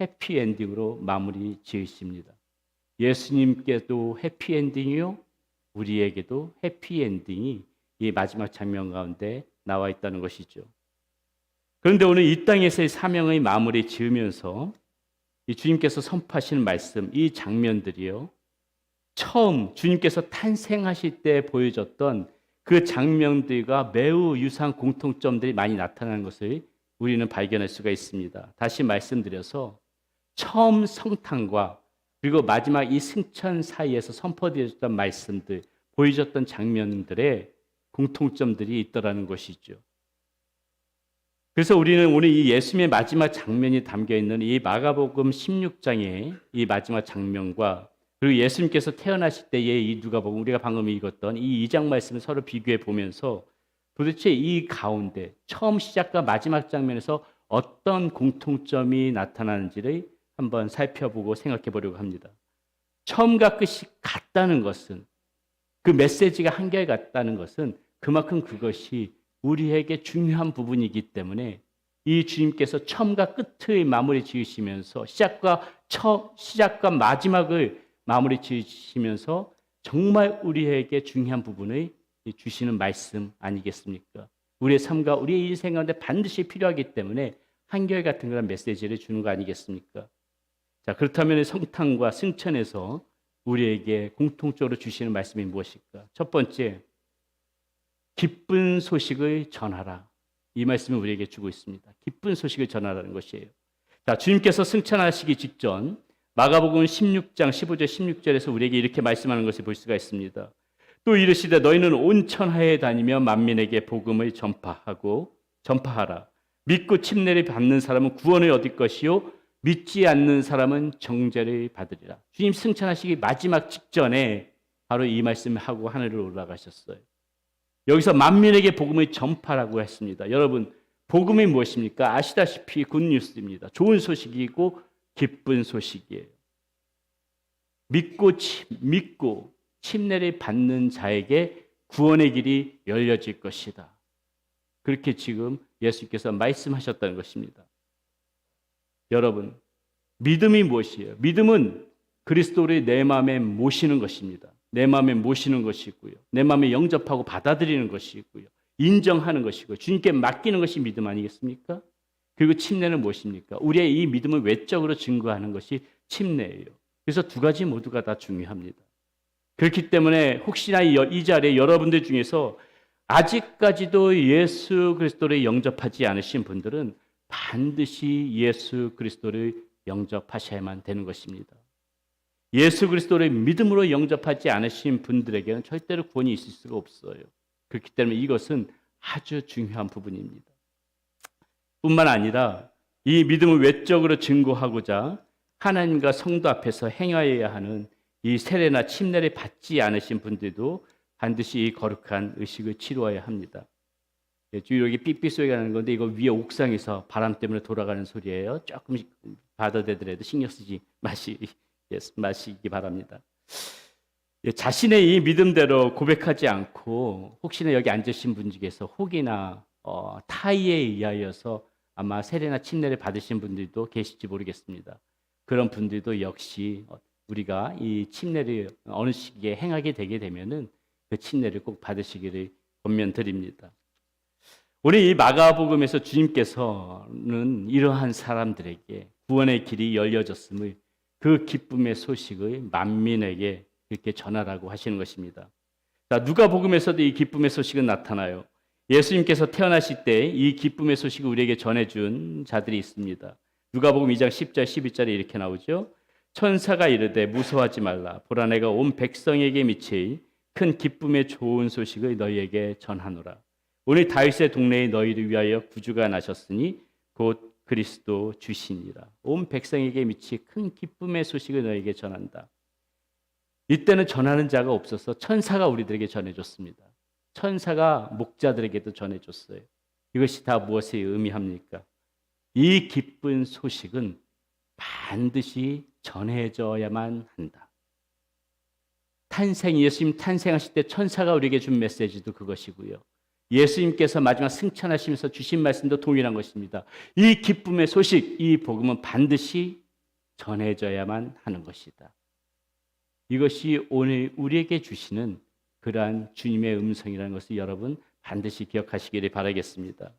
해피엔딩으로 마무리 지으십니다. 예수님께도 해피엔딩이요, 우리에게도 해피엔딩이 이 마지막 장면 가운데 나와 있다는 것이죠. 그런데 오늘 이 땅에서의 사명의 마무리 지으면서 이 주님께서 선포하시는 말씀, 이 장면들이요, 처음 주님께서 탄생하실 때 보여줬던 그 장면들과 매우 유사한 공통점들이 많이 나타나는 것을 우리는 발견할 수가 있습니다. 다시 말씀드려서 처음 성탄과 그리고 마지막 이 승천 사이에서 선포되었던 말씀들, 보여줬던 장면들의 공통점들이 있더라는 것이죠. 그래서 우리는 오늘 이 예수님의 마지막 장면이 담겨 있는 이 마가복음 16장의 이 마지막 장면과 그리고 예수님께서 태어나실 때의 이 누가복음, 우리가 방금 읽었던 이 2장 말씀을 서로 비교해 보면서 도대체 이 가운데 처음 시작과 마지막 장면에서 어떤 공통점이 나타나는지를 한번 살펴보고 생각해 보려고 합니다. 처음과 끝이 같다는 것은, 그 메시지가 한결같다는 것은 그만큼 그것이 우리에게 중요한 부분이기 때문에 이 주님께서 처음과 끝의 마무리 지으시면서 시작과 마지막을 마무리 지으시면서 정말 우리에게 중요한 부분을 주시는 말씀 아니겠습니까? 우리의 삶과 우리의 인생 가운데 반드시 필요하기 때문에 한결같은 그런 메시지를 주는 거 아니겠습니까? 자, 그렇다면 성탄과 승천에서 우리에게 공통적으로 주시는 말씀이 무엇일까? 첫 번째, 기쁜 소식을 전하라. 이 말씀을 우리에게 주고 있습니다. 기쁜 소식을 전하라는 것이에요. 자, 주님께서 승천하시기 직전 마가복음 16장 15절 16절에서 우리에게 이렇게 말씀하는 것을 볼 수가 있습니다. 또 이르시되 너희는 온 천하에 다니며 만민에게 복음을 전파하라. 믿고 침례를 받는 사람은 구원을 얻을 것이요 믿지 않는 사람은 정죄를 받으리라. 주님 승천하시기 마지막 직전에 바로 이 말씀을 하고 하늘을 올라가셨어요. 여기서 만민에게 복음을 전파라고 했습니다. 여러분, 복음이 무엇입니까? 아시다시피 굿뉴스입니다. 좋은 소식이고 기쁜 소식이에요. 믿고 침례를 받는 자에게 구원의 길이 열려질 것이다. 그렇게 지금 예수께서 말씀하셨다는 것입니다. 여러분, 믿음이 무엇이에요? 믿음은 그리스도를 내 마음에 모시는 것입니다. 내 마음에 모시는 것이고요. 내 마음에 영접하고 받아들이는 것이고요. 인정하는 것이고요. 주님께 맡기는 것이 믿음 아니겠습니까? 그리고 침례는 무엇입니까? 우리의 이 믿음을 외적으로 증거하는 것이 침례예요. 그래서 두 가지 모두가 다 중요합니다. 그렇기 때문에 혹시나 이 자리에 여러분들 중에서 아직까지도 예수 그리스도를 영접하지 않으신 분들은 반드시 예수 그리스도를 영접하셔야만 되는 것입니다. 예수 그리스도를 믿음으로 영접하지 않으신 분들에게는 절대로 구원이 있을 수가 없어요. 그렇기 때문에 이것은 아주 중요한 부분입니다. 뿐만 아니라 이 믿음을 외적으로 증거하고자 하나님과 성도 앞에서 행하여야 하는 이 세례나 침례를 받지 않으신 분들도 반드시 이 거룩한 의식을 치루어야 합니다. 지금 여기 삐삐 소리가 나는 건데 이거 위에 옥상에서 바람 때문에 돌아가는 소리예요. 조금씩 받아대더라도 신경 쓰지 마시기 바랍니다. 자신의 이 믿음대로 고백하지 않고 혹시나 여기 앉으신 분 중에서 혹이나 타의에 의하여서 아마 세례나 침례를 받으신 분들도 계실지 모르겠습니다. 그런 분들도 역시 우리가 이 침례를 어느 시기에 행하게 되게 되면은 그 침례를 꼭 받으시기를 권면드립니다. 우리 이 마가복음에서 주님께서는 이러한 사람들에게 구원의 길이 열려졌음을 그 기쁨의 소식을 만민에게 이렇게 전하라고 하시는 것입니다. 자, 누가복음에서도 이 기쁨의 소식은 나타나요. 예수님께서 태어나실 때 이 기쁨의 소식을 우리에게 전해준 자들이 있습니다. 누가복음 2장 10절 11절에 이렇게 나오죠. 천사가 이르되 무서워하지 말라. 보라 내가 온 백성에게 미칠 큰 기쁨의 좋은 소식을 너희에게 전하노라. 오늘 다윗의 동네에 너희를 위하여 구주가 나셨으니 곧 그리스도 주시니라. 온 백성에게 미칠 큰 기쁨의 소식을 너희에게 전한다. 이때는 전하는 자가 없어서 천사가 우리들에게 전해줬습니다. 천사가 목자들에게도 전해줬어요. 이것이 다 무엇을 의미합니까? 이 기쁜 소식은 반드시 전해져야만 한다. 예수님 탄생하실 때 천사가 우리에게 준 메시지도 그것이고요. 예수님께서 마지막 승천하시면서 주신 말씀도 동일한 것입니다. 이 기쁨의 소식, 이 복음은 반드시 전해져야만 하는 것이다. 이것이 오늘 우리에게 주시는 그러한 주님의 음성이라는 것을 여러분 반드시 기억하시기를 바라겠습니다.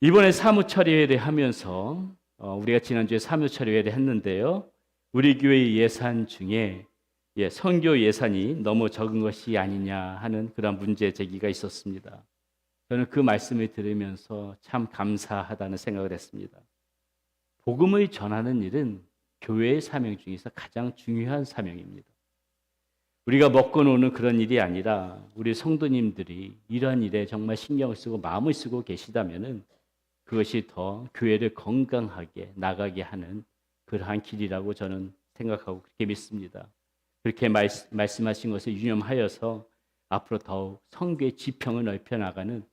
이번에 사무처리회를 하면서 우리가 지난주에 사무처리회를 했는데요. 우리 교회 예산 중에 선교 예산이 너무 적은 것이 아니냐 하는 그런 문제 제기가 있었습니다. 저는 그 말씀을 들으면서 참 감사하다는 생각을 했습니다. 복음을 전하는 일은 교회의 사명 중에서 가장 중요한 사명입니다. 우리가 먹고 노는 그런 일이 아니라 우리 성도님들이 이런 일에 정말 신경을 쓰고 마음을 쓰고 계시다면은 그것이 더 교회를 건강하게 나가게 하는 그러한 길이라고 저는 생각하고 그렇게 믿습니다. 그렇게 말씀하신 것을 유념하여서 앞으로 더욱 선교의 지평을 넓혀 나가는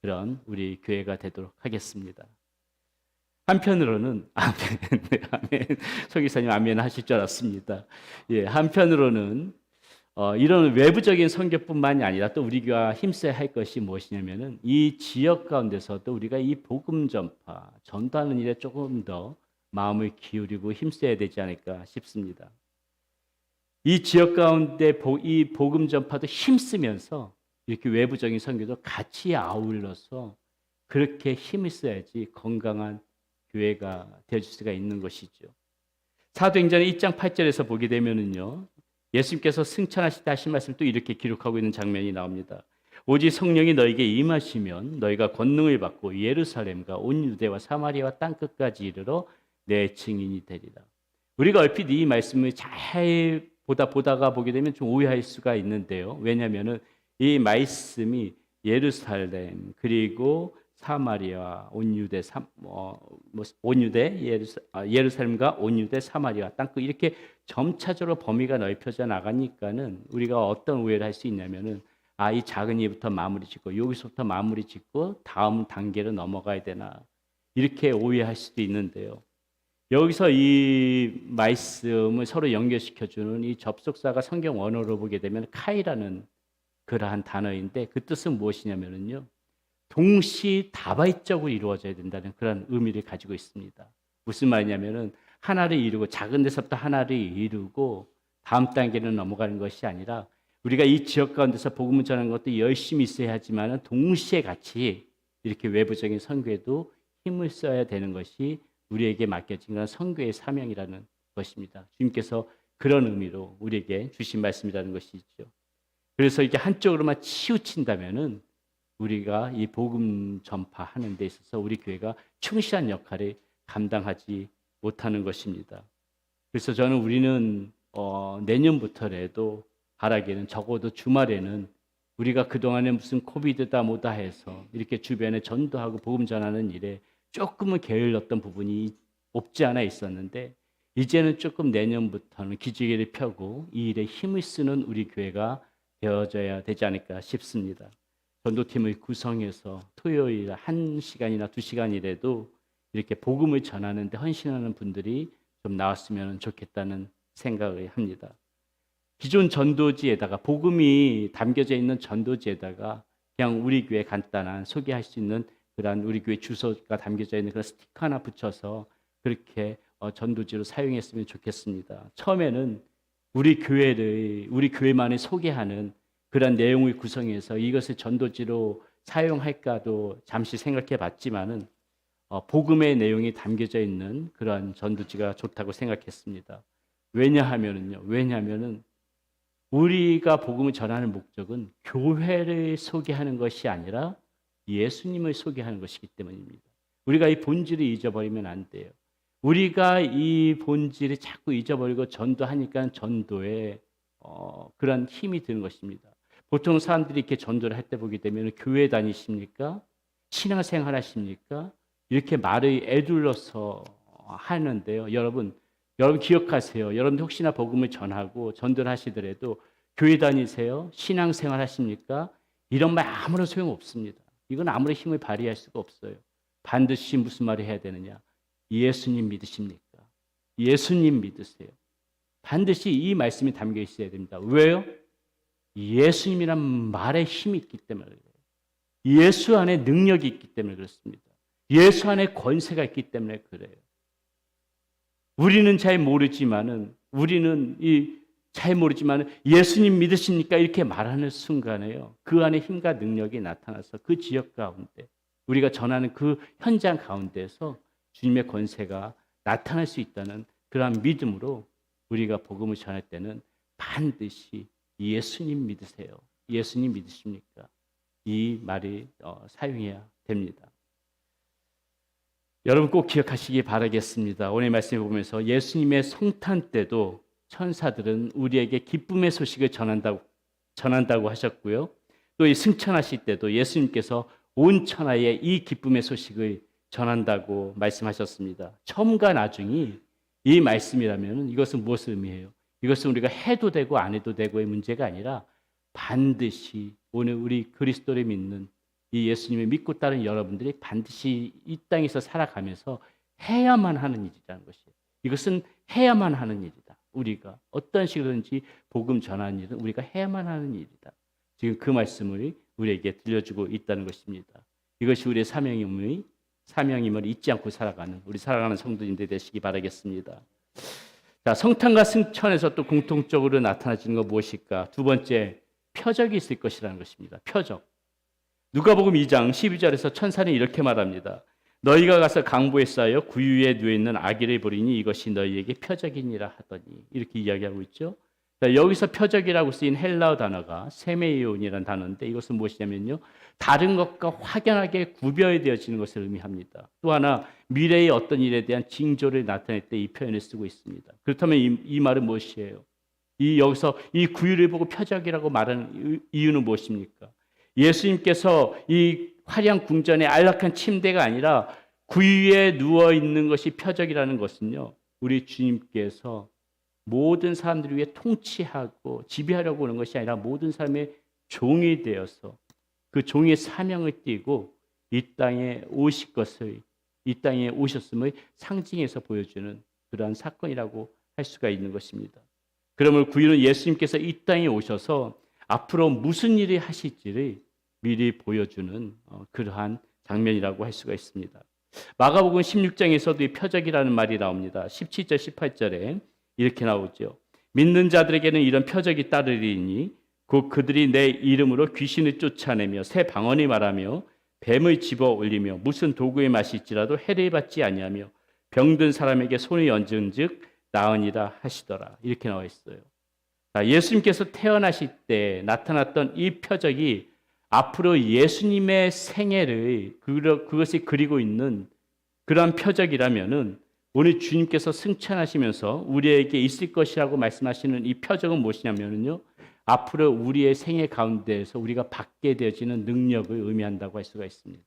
그런 우리 교회가 되도록 하겠습니다. 한편으로는 아멘, 송 기사님 아멘 하실 줄 알았습니다. 한편으로는 이런 외부적인 선교뿐만이 아니라 또 우리 교회가 힘써야 할 것이 무엇이냐면은 이 지역 가운데서도 우리가 이 복음 전파, 전도하는 일에 조금 더 마음을 기울이고 힘써야 되지 않을까 싶습니다. 이 지역 가운데 이 복음 전파도 힘쓰면서 이렇게 외부적인 선교도 같이 아울러서 그렇게 힘을 써야지 건강한 교회가 될 수가 있는 것이죠. 사도행전 1장 8절에서 보게 되면은요. 예수님께서 승천하실 때 하신 말씀 또 이렇게 기록하고 있는 장면이 나옵니다. 오직 성령이 너에게 임하시면 너희가 권능을 받고 예루살렘과 온 유대와 사마리아와 땅 끝까지 이르러 내 증인이 되리라. 우리가 얼핏 이 말씀을 잘 보다가 보게 되면 좀 오해할 수가 있는데요. 왜냐하면은 이 말씀이 예루살렘 그리고 사마리아, 온 유대, 예루살렘과 온 유대, 사마리아, 땅끝 이렇게 점차적으로 범위가 넓혀져 나가니까는 우리가 어떤 오해를 할 수 있냐면은 이 작은 일부터 마무리 짓고 여기서부터 마무리 짓고 다음 단계로 넘어가야 되나 이렇게 오해할 수도 있는데요. 여기서 이 말씀을 서로 연결시켜주는 이 접속사가 성경 원어로 보게 되면 카이라는 그러한 단어인데 그 뜻은 무엇이냐면요. 동시다발적으로 이루어져야 된다는 그런 의미를 가지고 있습니다. 무슨 말이냐면은 하나를 이루고 작은 데서부터 하나를 이루고 다음 단계는 넘어가는 것이 아니라 우리가 이 지역 가운데서 복음을 전하는 것도 열심히 있어야 하지만 동시에 같이 이렇게 외부적인 선교에도 힘을 써야 되는 것이 우리에게 맡겨진 그런 선교의 사명이라는 것입니다. 주님께서 그런 의미로 우리에게 주신 말씀이라는 것이죠. 그래서 이게 한쪽으로만 치우친다면은 우리가 이 복음 전파하는 데 있어서 우리 교회가 충실한 역할을 감당하지 못하는 것입니다. 그래서 저는 우리는 내년부터라도 바라기는 적어도 주말에는 우리가 그동안에 무슨 코비드다 뭐다 해서 이렇게 주변에 전도하고 복음 전하는 일에 조금은 게을렀던 부분이 없지 않아 있었는데 이제는 조금 내년부터는 기지개를 펴고 이 일에 힘을 쓰는 우리 교회가 되어져야 되지 않을까 싶습니다. 전도팀을 구성해서 토요일 1시간이나 2시간이라도 이렇게 복음을 전하는 데 헌신하는 분들이 좀 나왔으면 좋겠다는 생각을 합니다. 기존 전도지에다가 복음이 담겨져 있는 전도지에다가 그냥 우리 교회 간단한 소개할 수 있는 그런 우리 교회 주소가 담겨져 있는 그런 스티커 하나 붙여서 그렇게 전도지로 사용했으면 좋겠습니다. 처음에는 우리 교회만을 소개하는 그런 내용을 구성해서 이것을 전도지로 사용할까도 잠시 생각해 봤지만은 복음의 내용이 담겨져 있는 그런 전도지가 좋다고 생각했습니다. 왜냐하면은 우리가 복음을 전하는 목적은 교회를 소개하는 것이 아니라 예수님을 소개하는 것이기 때문입니다. 우리가 이 본질을 잊어버리면 안 돼요. 우리가 이 본질을 자꾸 잊어버리고 전도하니까 전도에 그런 힘이 드는 것입니다. 보통 사람들이 이렇게 전도를 할 때 보게 되면 교회 다니십니까? 신앙생활 하십니까? 이렇게 말을 애둘러서 하는데요. 여러분 기억하세요. 여러분들 혹시나 복음을 전하고 전도를 하시더라도 교회 다니세요? 신앙생활 하십니까? 이런 말 아무런 소용 없습니다. 이건 아무런 힘을 발휘할 수가 없어요. 반드시 무슨 말을 해야 되느냐? 예수님 믿으십니까? 예수님 믿으세요. 반드시 이 말씀이 담겨 있어야 됩니다. 왜요? 예수님이란 말에 힘이 있기 때문에 그래요. 예수 안에 능력이 있기 때문에 그렇습니다. 예수 안에 권세가 있기 때문에 그래요. 우리는 잘 모르지만은 예수님 믿으십니까? 이렇게 말하는 순간에요. 그 안에 힘과 능력이 나타나서 그 지역 가운데 우리가 전하는 그 현장 가운데서 주님의 권세가 나타날 수 있다는 그러한 믿음으로 우리가 복음을 전할 때는 반드시 예수님 믿으세요. 예수님 믿으십니까? 이 말을 사용해야 됩니다. 여러분 꼭 기억하시기 바라겠습니다. 오늘 말씀을 보면서 예수님의 성탄 때도 천사들은 우리에게 기쁨의 소식을 전한다고 하셨고요. 또 이 승천하실 때도 예수님께서 온 천하에 이 기쁨의 소식을 전한다고 말씀하셨습니다. 처음과 나중이 이 말씀이라면 이것은 무엇을 의미해요? 이것은 우리가 해도 되고 안 해도 되고의 문제가 아니라 반드시 오늘 우리 그리스도를 믿는 이 예수님을 믿고 따른 여러분들이 반드시 이 땅에서 살아가면서 해야만 하는 일이라는 것이에요. 이것은 해야만 하는 일이다. 우리가 어떤 식으로든지 복음 전하는 일은 우리가 해야만 하는 일이다. 지금 그 말씀을 우리에게 들려주고 있다는 것입니다. 이것이 우리의 사명임을 잊지 않고 살아가는 우리 살아가는 성도님들 되시기 바라겠습니다. 자, 성탄과 승천에서 또 공통적으로 나타나지는 건 무엇일까? 두 번째, 표적이 있을 것이라는 것입니다. 표적. 누가복음 2장 12절에서 천사는 이렇게 말합니다. 너희가 가서 강보에 쌓여 구유에 누워있는 아기를 보리니 이것이 너희에게 표적이니라 하더니 이렇게 이야기하고 있죠. 자, 여기서 표적이라고 쓰인 헬라어 단어가 세메이온이라는 단어인데 이것은 무엇이냐면요. 다른 것과 확연하게 구별되어지는 것을 의미합니다. 또 하나 미래의 어떤 일에 대한 징조를 나타낼 때 이 표현을 쓰고 있습니다. 그렇다면 이 말은 무엇이에요? 여기서 이 구유를 보고 표적이라고 말하는 이유는 무엇입니까? 예수님께서 이 화려한 궁전의 안락한 침대가 아니라 구유에 누워 있는 것이 표적이라는 것은요. 우리 주님께서 모든 사람들을 위해 통치하고 지배하려고 하는 것이 아니라 모든 사람의 종이 되어서 그 종의 사명을 띠고 이 땅에 오셨음을 상징해서 보여주는 그러한 사건이라고 할 수가 있는 것입니다. 그러므로 구유는 예수님께서 이 땅에 오셔서 앞으로 무슨 일을 하실지를 미리 보여주는 그러한 장면이라고 할 수가 있습니다. 마가복음 16장에서도 이 표적이라는 말이 나옵니다. 17절 18절에 이렇게 나오죠. 믿는 자들에게는 이런 표적이 따르리니 곧 그들이 내 이름으로 귀신을 쫓아내며 새 방언이 말하며 뱀을 집어 올리며 무슨 도구에 마실지라도 해를 받지 아니하며 병든 사람에게 손을 얹은즉 나으니라 하시더라. 이렇게 나와 있어요. 자, 예수님께서 태어나실 때 나타났던 이 표적이 앞으로 예수님의 생애를 그것이 그리고 있는 그러한 표적이라면은 오늘 주님께서 승천하시면서 우리에게 있을 것이라고 말씀하시는 이 표적은 무엇이냐면요, 앞으로 우리의 생애 가운데에서 우리가 받게 되어지는 능력을 의미한다고 할 수가 있습니다.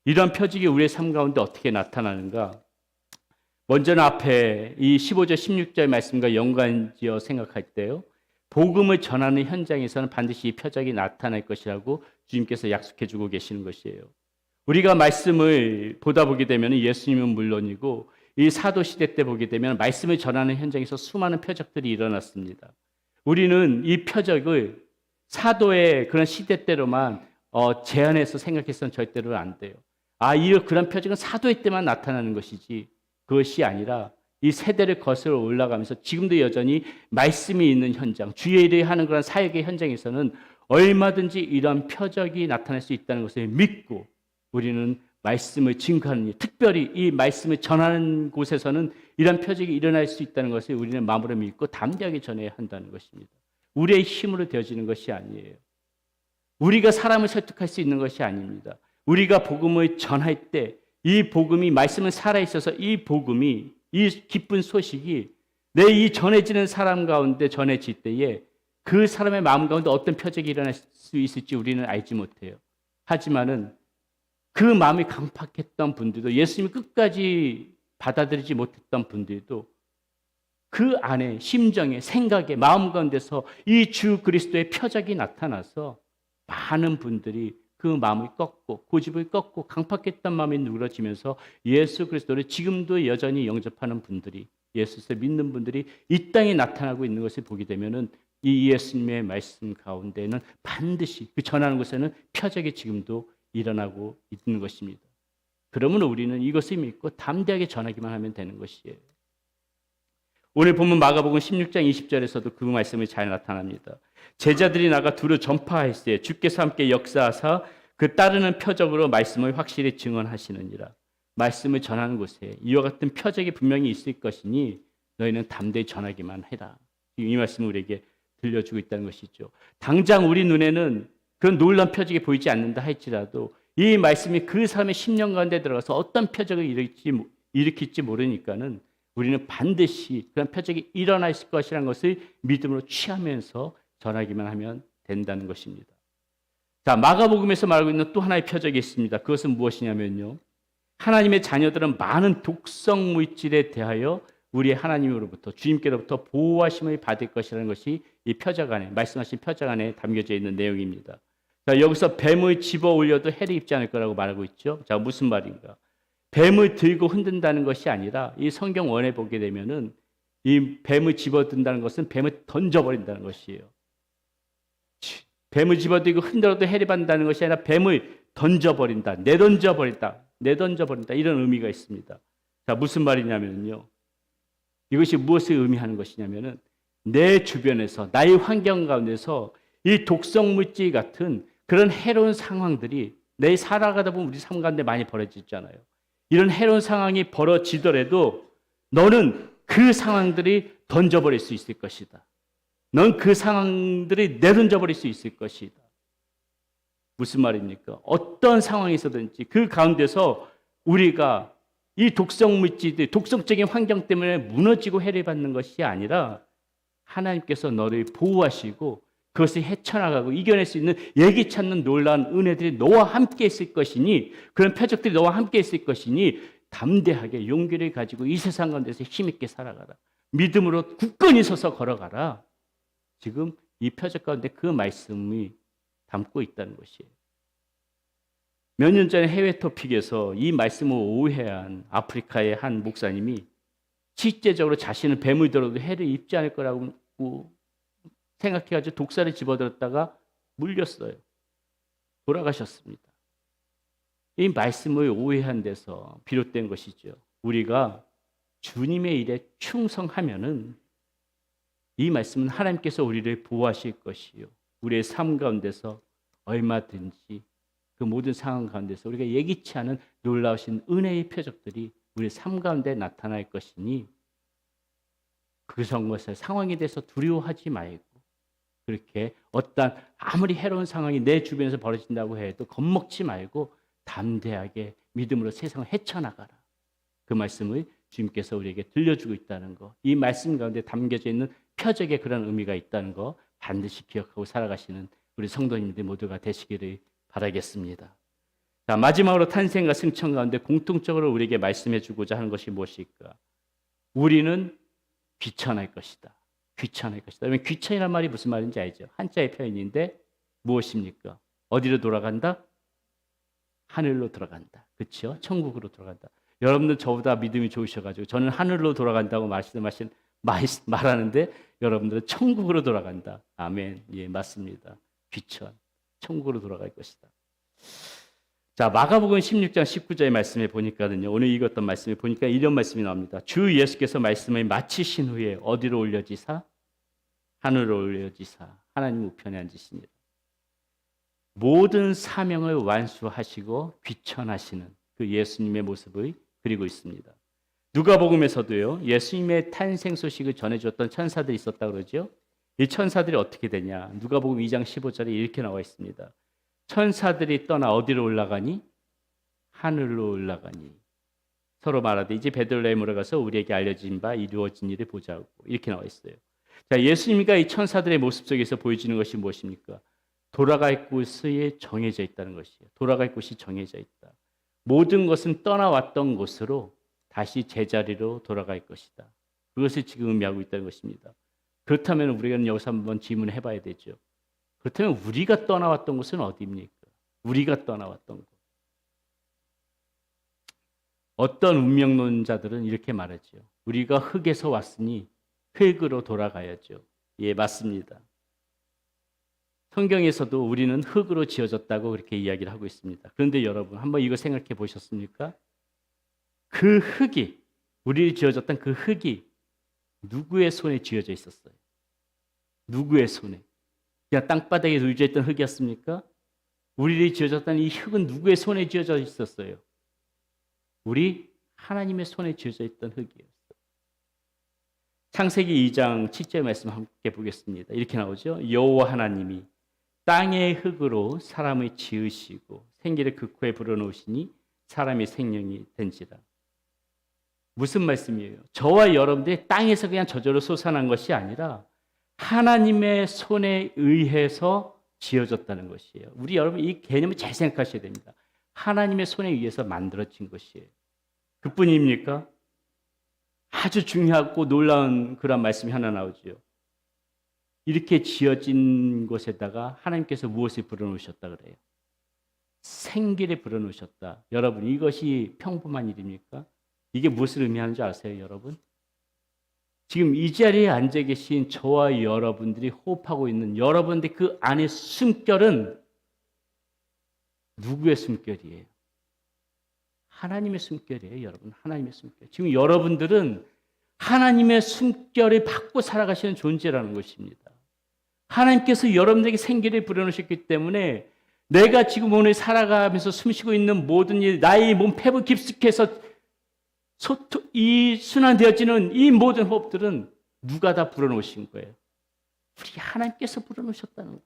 이러한 표적이 우리의 삶 가운데 어떻게 나타나는가? 먼저는 앞에 이 15절 16절 말씀과 연관지어 생각할 때요, 복음을 전하는 현장에서는 반드시 이 표적이 나타날 것이라고 주님께서 약속해 주고 계시는 것이에요. 우리가 말씀을 보다 보게 되면 예수님은 물론이고 이 사도 시대 때 보게 되면 말씀을 전하는 현장에서 수많은 표적들이 일어났습니다. 우리는 이 표적을 사도의 그런 시대 때로만 제한해서 생각해서는 절대로 안 돼요. 그런 표적은 사도의 때만 나타나는 것이지 그것이 아니라 이 세대를 거슬러 올라가면서 지금도 여전히 말씀이 있는 현장, 주의 일을 하는 그런 사역의 현장에서는 얼마든지 이런 표적이 나타날 수 있다는 것을 믿고 우리는 말씀을 증거하는 일, 특별히 이 말씀을 전하는 곳에서는 이런 표적이 일어날 수 있다는 것을 우리는 마음으로 믿고 담대하게 전해야 한다는 것입니다. 우리의 힘으로 되어지는 것이 아니에요. 우리가 사람을 설득할 수 있는 것이 아닙니다. 우리가 복음을 전할 때 이 복음이 말씀은 살아있어서 이 복음이 이 기쁜 소식이 내 이 전해지는 사람 가운데 전해질 때에 그 사람의 마음 가운데 어떤 표적이 일어날 수 있을지 우리는 알지 못해요. 하지만은 그 마음이 강팍했던 분들도 예수님이 끝까지 받아들이지 못했던 분들도 그 안에 심정에 생각에 마음 가운데서 이 주 그리스도의 표적이 나타나서 많은 분들이 그 마음을 꺾고 고집을 꺾고 강팍했던 마음이 누그러지면서 예수 그리스도를 지금도 여전히 영접하는 분들이 예수를 믿는 분들이 이 땅에 나타나고 있는 것을 보게 되면은 이 예수님의 말씀 가운데는 반드시 그 전하는 곳에는 표적이 지금도 일어나고 있는 것입니다. 그러면 우리는 이것을 믿고 담대하게 전하기만 하면 되는 것이에요. 오늘 보면 마가복음 16장 20절에서도 그 말씀이 잘 나타납니다. 제자들이 나가 두루 전파하였으되 주께서 함께 역사하사 그 따르는 표적으로 말씀을 확실히 증언하시느니라. 말씀을 전하는 곳에 이와 같은 표적이 분명히 있을 것이니 너희는 담대히 전하기만 해라. 이 말씀을 우리에게 들려주고 있다는 것이죠. 당장 우리 눈에는 그런 놀라운 표적이 보이지 않는다 할지라도 이 말씀이 그 사람의 심령 가운데 들어가서 어떤 표적을 일으킬지 모르니까는 우리는 반드시 그런 표적이 일어나 있을 것이라는 것을 믿음으로 취하면서 전하기만 하면 된다는 것입니다. 자, 마가복음에서 말하고 있는 또 하나의 표적이 있습니다. 그것은 무엇이냐면요, 하나님의 자녀들은 많은 독성 물질에 대하여 우리의 하나님으로부터 주님께로부터 보호하심을 받을 것이라는 것이 이 표적 안에 말씀하신 표적 안에 담겨져 있는 내용입니다. 자, 여기서 뱀을 집어 올려도 해를 입지 않을 거라고 말하고 있죠. 자, 무슨 말인가? 뱀을 들고 흔든다는 것이 아니라 이 성경 원에 보게 되면은 이 뱀을 집어든다는 것은 뱀을 던져버린다는 것이에요. 뱀을 집어들고 흔들어도 해를 받는다는 것이 아니라 뱀을 던져버린다, 내던져버린다 이런 의미가 있습니다. 자, 무슨 말이냐면요, 이것이 무엇을 의미하는 것이냐면은 내 주변에서 나의 환경 가운데서 이 독성 물질 같은 그런 해로운 상황들이 내 살아가다 보면 우리 삶 가운데 많이 벌어지잖아요. 이런 해로운 상황이 벌어지더라도 너는 그 상황들이 던져버릴 수 있을 것이다. 넌 그 상황들이 내던져버릴 수 있을 것이다. 무슨 말입니까? 어떤 상황에서든지 그 가운데서 우리가 이 독성 물질들, 독성적인 환경 때문에 무너지고 해를 받는 것이 아니라 하나님께서 너를 보호하시고 그것을 헤쳐나가고 이겨낼 수 있는 예기치 않는 놀라운 은혜들이 너와 함께 있을 것이니, 그런 표적들이 너와 함께 있을 것이니 담대하게 용기를 가지고 이 세상 가운데서 힘있게 살아가라. 믿음으로 굳건히 서서 걸어가라. 지금 이 표적 가운데 그 말씀이 담고 있다는 것이에요. 몇 년 전에 해외 토픽에서 이 말씀을 오해한 아프리카의 한 목사님이 실제적으로 자신은 뱀을 들어도 해를 입지 않을 거라고 생각해가지고 독사를 집어들었다가 물렸어요. 돌아가셨습니다. 이 말씀을 오해한 데서 비롯된 것이죠. 우리가 주님의 일에 충성하면은 이 말씀은 하나님께서 우리를 보호하실 것이요, 우리의 삶 가운데서 얼마든지 그 모든 상황 가운데서 우리가 예기치 않은 놀라우신 은혜의 표적들이 우리의 삶 가운데 나타날 것이니 그런 것을 상황에 대해서 두려워하지 말고 그렇게 어떤 아무리 해로운 상황이 내 주변에서 벌어진다고 해도 겁먹지 말고 담대하게 믿음으로 세상을 헤쳐나가라. 그 말씀을 주님께서 우리에게 들려주고 있다는 거, 이 말씀 가운데 담겨져 있는 표적의 그런 의미가 있다는 거 반드시 기억하고 살아가시는 우리 성도님들 모두가 되시기를 바라겠습니다. 자, 마지막으로 탄생과 승천 가운데 공통적으로 우리에게 말씀해 주고자 하는 것이 무엇일까? 우리는 귀천할 것이다. 귀천할 것이다. 그러면 귀천이란 말이 무슨 말인지 알죠? 한자의 표현인데 무엇입니까? 어디로 돌아간다? 하늘로 돌아간다. 그렇죠? 천국으로 돌아간다. 여러분들 저보다 믿음이 좋으셔가지고 저는 하늘로 돌아간다고 말하는데 여러분들은 천국으로 돌아간다. 아멘. 예, 맞습니다. 귀천. 천국으로 돌아갈 것이다. 자, 마가복음 16장 19절의 말씀에 보니까는요. 오늘 읽었던 말씀에 보니까 이런 말씀이 나옵니다. 주 예수께서 말씀을 마치신 후에 어디로 올려지사? 하늘로 올려지사 하나님 우편에 앉으시니라. 모든 사명을 완수하시고 귀천하시는 그 예수님의 모습을 그리고 있습니다. 누가복음에서도요. 예수님의 탄생 소식을 전해주었던 천사들이 있었다고 그러죠. 이 천사들이 어떻게 되냐? 누가복음 2장 15절에 이렇게 나와 있습니다. 천사들이 떠나 어디로 올라가니? 하늘로 올라가니. 서로 말하되 이제 베들레헴으로 가서 우리에게 알려진 바 이루어진 일을 보자고. 이렇게 나와 있어요. 자, 예수님과 이 천사들의 모습 속에서 보여지는 것이 무엇입니까? 돌아갈 곳이 정해져 있다는 것이에요. 돌아갈 곳이 정해져 있다. 모든 것은 떠나왔던 곳으로 다시 제자리로 돌아갈 것이다. 그것을 지금 의미하고 있다는 것입니다. 그렇다면 우리가 여기서 한번 질문해 봐야 되죠. 그렇다면 우리가 떠나왔던 곳은 어디입니까? 우리가 떠나왔던 곳. 어떤 운명론자들은 이렇게 말하죠. 우리가 흙에서 왔으니 흙으로 돌아가야죠. 예, 맞습니다. 성경에서도 우리는 흙으로 지어졌다고 그렇게 이야기를 하고 있습니다. 그런데 여러분, 한번 이거 생각해 보셨습니까? 그 흙이, 우리를 지어졌던 그 흙이 누구의 손에 쥐어져 있었어요? 누구의 손에? 그냥 땅바닥에 놓여져 있던 흙이었습니까? 우리를 지어졌던 이 흙은 누구의 손에 쥐어져 있었어요? 우리 하나님의 손에 쥐어져 있던 흙이었어요. 창세기 2장 7절 말씀 함께 보겠습니다. 이렇게 나오죠. 여호와 하나님이 땅의 흙으로 사람을 지으시고 생기를 그 코에 불어넣으시니 사람이 생명이 된지라. 무슨 말씀이에요? 저와 여러분들이 땅에서 그냥 저절로 솟아난 것이 아니라 하나님의 손에 의해서 지어졌다는 것이에요. 우리 여러분 이 개념을 잘 생각하셔야 됩니다. 하나님의 손에 의해서 만들어진 것이에요. 그뿐입니까? 아주 중요하고 놀라운 그런 말씀이 하나 나오죠. 이렇게 지어진 곳에다가 하나님께서 무엇을 불어넣으셨다 그래요? 생기를 불어넣으셨다. 여러분, 이것이 평범한 일입니까? 이게 무엇을 의미하는 줄 아세요, 여러분? 지금 이 자리에 앉아 계신 저와 여러분들이 호흡하고 있는 여러분들 그 안에 숨결은 누구의 숨결이에요? 하나님의 숨결이에요, 여러분. 하나님의 숨결. 지금 여러분들은 하나님의 숨결을 받고 살아가시는 존재라는 것입니다. 하나님께서 여러분들에게 생기를 불어넣으셨기 때문에 내가 지금 오늘 살아가면서 숨쉬고 있는 모든 일, 나의 몸 폐부 깊숙해서 이 순환되어지는 이 모든 호흡들은 누가 다 불어넣으신 거예요? 우리 하나님께서 불어넣으셨다는 거예요.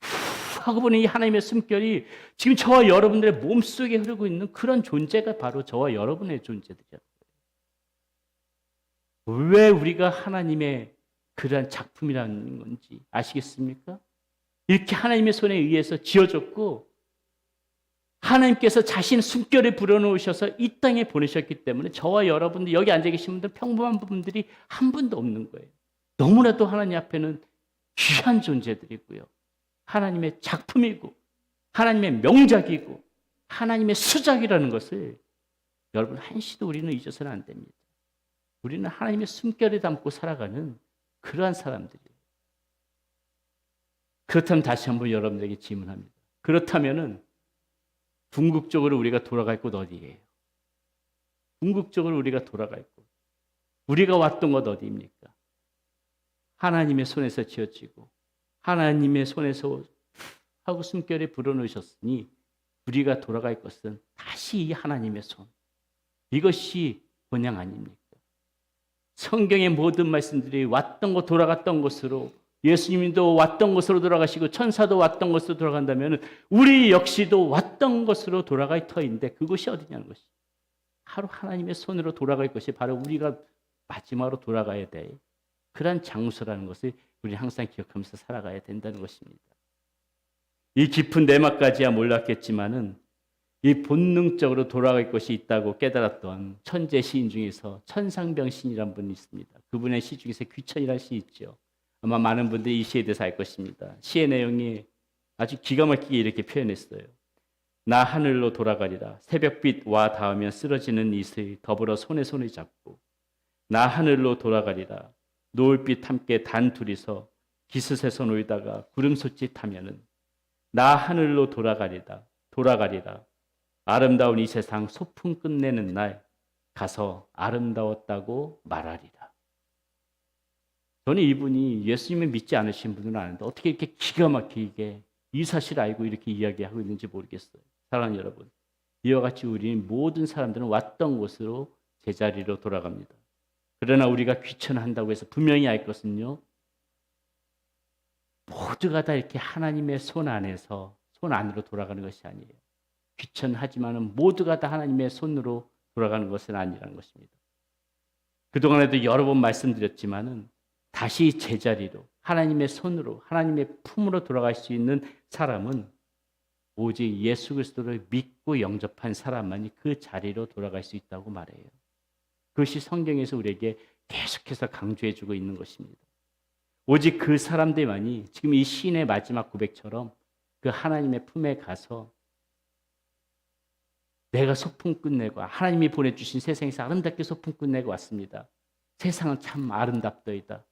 후 하고 보니 이 하나님의 숨결이 지금 저와 여러분들의 몸속에 흐르고 있는 그런 존재가 바로 저와 여러분의 존재들이에요. 왜 우리가 하나님의 그러한 작품이라는 건지 아시겠습니까? 이렇게 하나님의 손에 의해서 지어졌고 하나님께서 자신의 숨결을 불어넣으셔서 이 땅에 보내셨기 때문에 저와 여러분들 여기 앉아 계신 분들 평범한 분들이 한 분도 없는 거예요. 너무나도 하나님 앞에는 귀한 존재들이고요. 하나님의 작품이고 하나님의 명작이고 하나님의 수작이라는 것을 여러분 한시도 우리는 잊어서는 안 됩니다. 우리는 하나님의 숨결을 담고 살아가는 그러한 사람들이에요. 그렇다면 다시 한번 여러분들에게 질문합니다. 그렇다면은 궁극적으로 우리가 돌아갈 곳 어디예요? 궁극적으로 우리가 돌아갈 곳. 우리가 왔던 곳 어디입니까? 하나님의 손에서 지어지고 하나님의 손에서 하고 숨결에 불어넣으셨으니 우리가 돌아갈 것은 다시 이 하나님의 손. 이것이 본향 아닙니까? 성경의 모든 말씀들이 왔던 곳 돌아갔던 곳으로, 예수님도 왔던 곳으로 돌아가시고 천사도 왔던 곳으로 돌아간다면 우리 역시도 왔던 곳으로 돌아갈 터인데 그곳이 어디냐는 것이, 바로 하나님의 손으로 돌아갈 것이 바로 우리가 마지막으로 돌아가야 돼. 그런 장소라는 것을 우리는 항상 기억하면서 살아가야 된다는 것입니다. 이 깊은 내막까지야 몰랐겠지만은 이 본능적으로 돌아갈 것이 있다고 깨달았던 천재 시인 중에서 천상병 시인이라는 분이 있습니다. 그분의 시 중에서 귀천이라는 시 있죠. 아마 많은 분들이 이 시에 대해서 알 것입니다. 시의 내용이 아주 기가 막히게 이렇게 표현했어요. 나 하늘로 돌아가리라. 새벽빛 와 닿으면 쓰러지는 이슬 더불어 손에 손을 잡고, 나 하늘로 돌아가리라. 노을빛 함께 단 둘이서 기슭에서 놀다가 구름솥짓 하면은, 나 하늘로 돌아가리라. 돌아가리라. 아름다운 이 세상 소풍 끝내는 날 가서 아름다웠다고 말하리라. 저는 이분이 예수님을 믿지 않으신 분은 아는데 어떻게 이렇게 기가 막히게 이 사실을 알고 이렇게 이야기하고 있는지 모르겠어요. 사랑하는 여러분, 이와 같이 우리는 모든 사람들은 왔던 곳으로 제자리로 돌아갑니다. 그러나 우리가 귀천한다고 해서 분명히 알 것은요, 모두가 다 이렇게 하나님의 손 안에서 손 안으로 돌아가는 것이 아니에요. 귀천하지만은 모두가 다 하나님의 손으로 돌아가는 것은 아니라는 것입니다. 그동안에도 여러 번 말씀드렸지만은 다시 제자리로, 하나님의 손으로, 하나님의 품으로 돌아갈 수 있는 사람은 오직 예수 그리스도를 믿고 영접한 사람만이 그 자리로 돌아갈 수 있다고 말해요. 그것이 성경에서 우리에게 계속해서 강조해주고 있는 것입니다. 오직 그 사람들만이 지금 이 시인의 마지막 고백처럼 그 하나님의 품에 가서 내가 소풍 끝내고, 하나님이 보내주신 세상에서 아름답게 소풍 끝내고 왔습니다. 세상은 참 아름답더이다.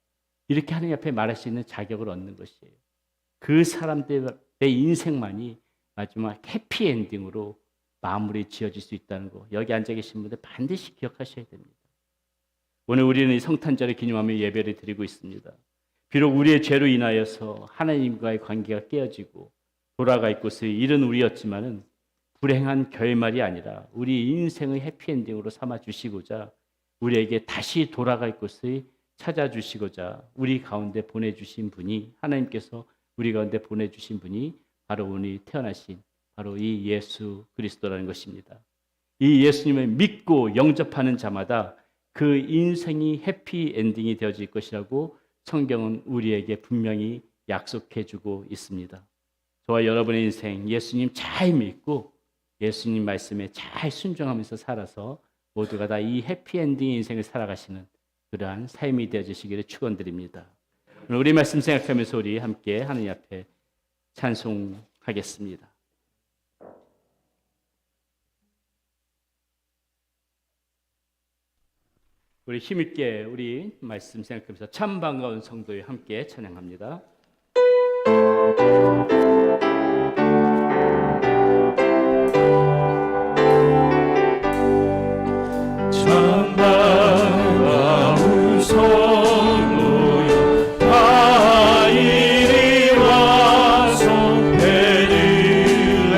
이렇게 하나님 앞에 말할 수 있는 자격을 얻는 것이에요. 그 사람들의 인생만이 마지막 해피엔딩으로 마무리 지어질 수 있다는 거, 여기 앉아 계신 분들 반드시 기억하셔야 됩니다. 오늘 우리는 이 성탄절을 기념하며 예배를 드리고 있습니다. 비록 우리의 죄로 인하여서 하나님과의 관계가 깨어지고 돌아갈 곳을 잃은 우리였지만은 불행한 결말이 아니라 우리 인생의 해피엔딩으로 삼아주시고자 우리에게 다시 돌아갈 곳을 찾아주시고자 우리 가운데 보내주신 분이, 하나님께서 우리 가운데 보내주신 분이 바로 오늘 태어나신 바로 이 예수 그리스도라는 것입니다. 이 예수님을 믿고 영접하는 자마다 그 인생이 해피엔딩이 되어질 것이라고 성경은 우리에게 분명히 약속해주고 있습니다. 저와 여러분의 인생 예수님 잘 믿고 예수님 말씀에 잘 순종하면서 살아서 모두가 다 이 해피엔딩 인생을 살아가시는 그러한 삶이 되어주시기를 축원드립니다. 오늘 우리 말씀 생각하면서 우리 함께 하나님 앞에 찬송하겠습니다. 우리 힘있게 우리 말씀 생각하면서 참 반가운 성도에 함께 찬양합니다. 참 반가운 성도여 다 이리 와서 베들레헴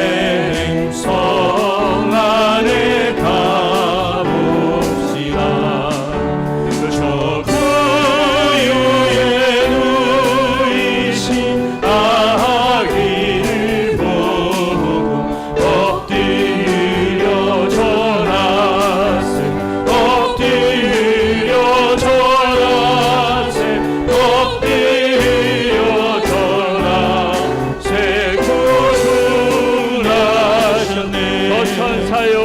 성 안에 가봅시다. 저 구유에 누이신 아기를 보고 엎드려 절하세, 엎드려 절하세, 엎드려 절하세. 구원하셨네. 저 천사요,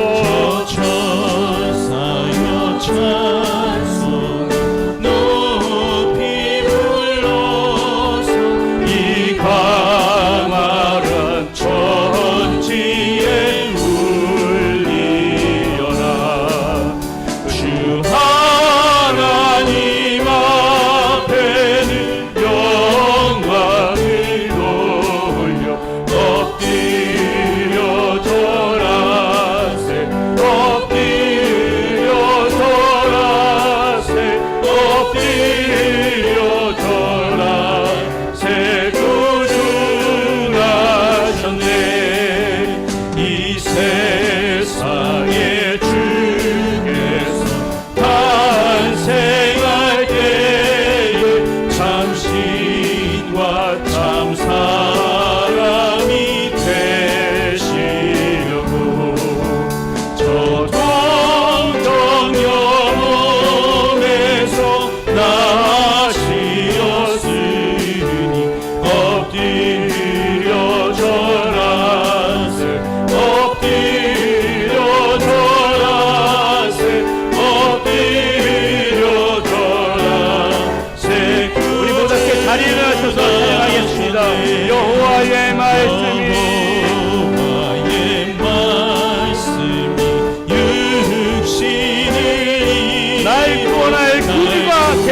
저 천사요 찬송 높이 불러서 이 광활한 천지에 울리려나. 주 하나님 앞에는 영광을 돌려 엎드려 절하세,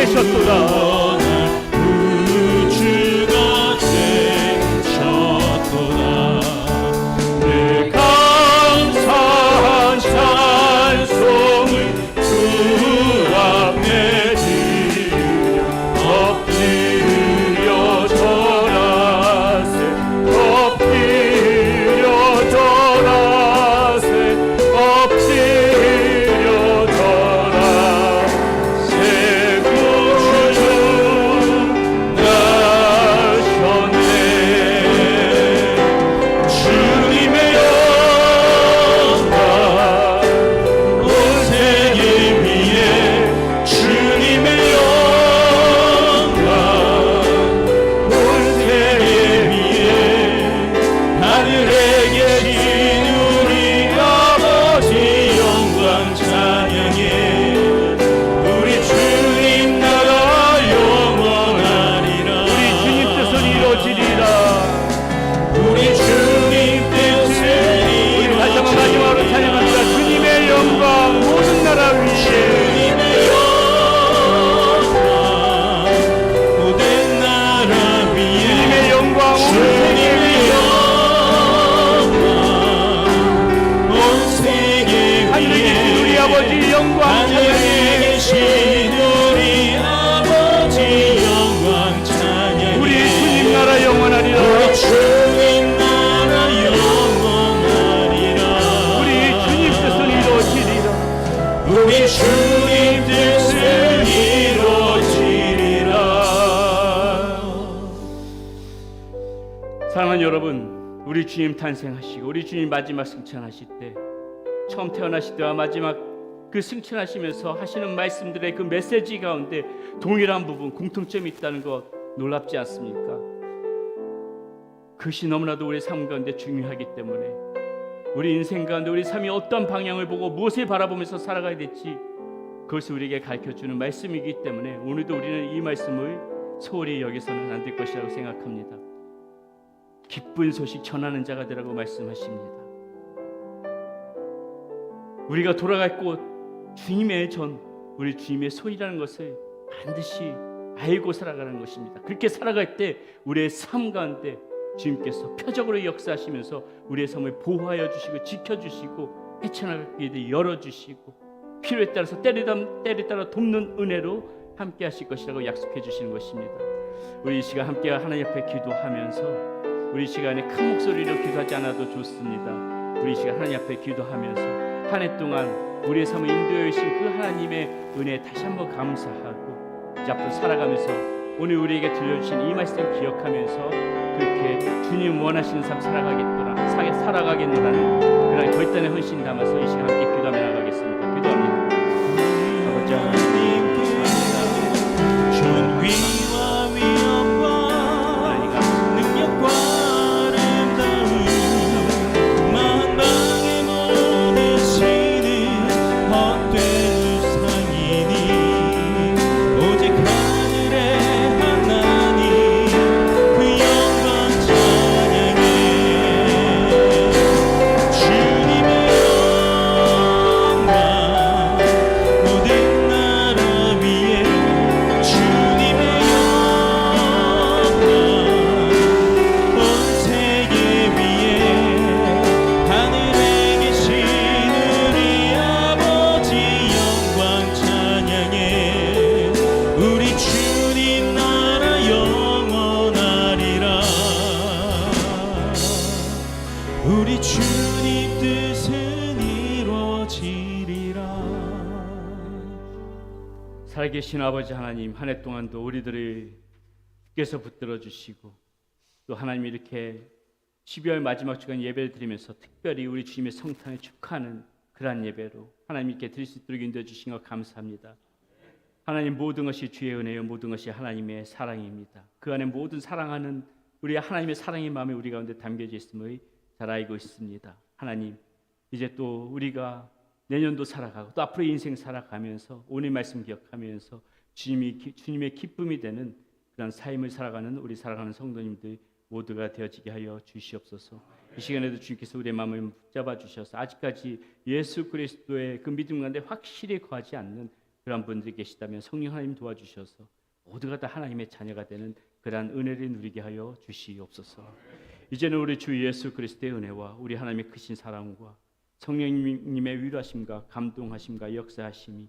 되셨도다. 구주가 되셨도다. 내 감사한 찬송을 주 앞에 드려 엎드려 절하세 엎드려 절하세 엎드려 절하세 구주 나셨네. 주님의 영광 온 세계 위에 주님의 영광 온 세계 위에 하늘에 계신 우리 아버지 영광 찬양해. 우리 주님 나라 영원하리라. 우리 주님 뜻은 이루어지리라. 우리 주님 뜻은 우리 다시 한번 마지막으로 찬양합니다. 주님의 영광 모든 나라 위에 주님의 영광 모든 나라 위에 주님의 영광 온 세계 주님의 위에 영광 온 세계 하늘에 계신 우리 위에 아버지 영광 하늘에 찬양해. 계신 우리 아버지 영광 찬양해. 우리 주님 나라 영원하리라. 우리 주님 나라 영원하리라. 우리 주님 뜻은 이루어지리라. 우리 주님 뜻은 이루어지리라. 사랑하는 여러분, 우리 주님 탄생하시고 우리 주님 마지막 승천하실 때, 처음 태어나실 때와 마지막 그 승천하시면서 하시는 말씀들의 그 메시지 가운데 동일한 부분, 공통점이 있다는 것 놀랍지 않습니까? 그것이 너무나도 우리 삶 가운데 중요하기 때문에 우리 인생 가운데 우리 삶이 어떤 방향을 보고 무엇을 바라보면서 살아가야 될지 그것을 우리에게 가르쳐주는 말씀이기 때문에 오늘도 우리는 이 말씀을 소홀히 여기서는 안 될 것이라고 생각합니다. 기쁜 소식 전하는 자가 되라고 말씀하십니다. 우리가 돌아갈 곳 주님의 전, 우리 주님의 손이라는 것을 반드시 알고 살아가는 것입니다. 그렇게 살아갈 때 우리의 삶 가운데 주님께서 표적으로 역사하시면서 우리의 삶을 보호하여 주시고 지켜주시고 헤쳐나가게 돼 열어주시고 필요에 따라서 때에 따라 돕는 은혜로 함께 하실 것이라고 약속해 주시는 것입니다. 우리 이 시간 함께 하나님 앞에 기도하면서 우리 시간에 큰 목소리로 기도하지 않아도 좋습니다. 우리 이 시간 하나님 앞에 기도하면서 한 해 동안 우리의 삶을 인도해 주신 그 하나님의 은혜에 다시 한번 감사하고 이제 앞으로 살아가면서 오늘 우리에게 들려주신 이 말씀 기억하면서 그렇게 주님 원하시는 삶 살아가겠노라는 그런 결단의 헌신 담아서 이 시간 함께 기도하며 나가겠습니다. 기도합니다. 아버지 하나님, 존귀와 위엄과 능력과 아름다움 만방의 모든 신은 헛된 우상이니 오직 하늘의 하나님 그 영광 찬양해. 주님의 영광 모든 나라 위에 주님의 영광 온 세계 위에 하늘에 계신 우리 아버지 영광 찬양해. 우리 주님 나라 영원하리라. 우리 주님 뜻은 이루어지리라. 살아계신 아버지 하나님, 한 해 동안도 우리들을 주께서 붙들어 주시고 또 하나님 이렇게 12월 마지막 주간 예배를 드리면서 특별히 우리 주님의 성탄을 축하하는 그러한 예배로 하나님께 드릴 수 있도록 인도해 주신 것 감사합니다. 하나님, 모든 것이 주의 은혜요 모든 것이 하나님의 사랑입니다. 그 안에 모든 사랑하는 우리 하나님의 사랑의 마음이 우리 가운데 담겨져 있음을 잘 알고 있습니다. 하나님, 이제 또 우리가 내년도 살아가고 또 앞으로 인생 살아가면서 오늘 말씀 기억하면서 주님의 기쁨이 되는 그런 삶을 살아가는 우리 살아가는 성도님들 모두가 되어지게 하여 주시옵소서. 이 시간에도 주님께서 우리의 마음을 붙잡아 주셔서 아직까지 예수 그리스도의 그 믿음 가운데 확실히 거하지 않는 그런 분들이 계시다면 성령 하나님 도와주셔서 모두가 다 하나님의 자녀가 되는 그러한 은혜를 누리게 하여 주시옵소서. 이제는 우리 주 예수 그리스도의 은혜와 우리 하나님의 크신 사랑과 성령님의 위로하심과 감동하심과 역사하심이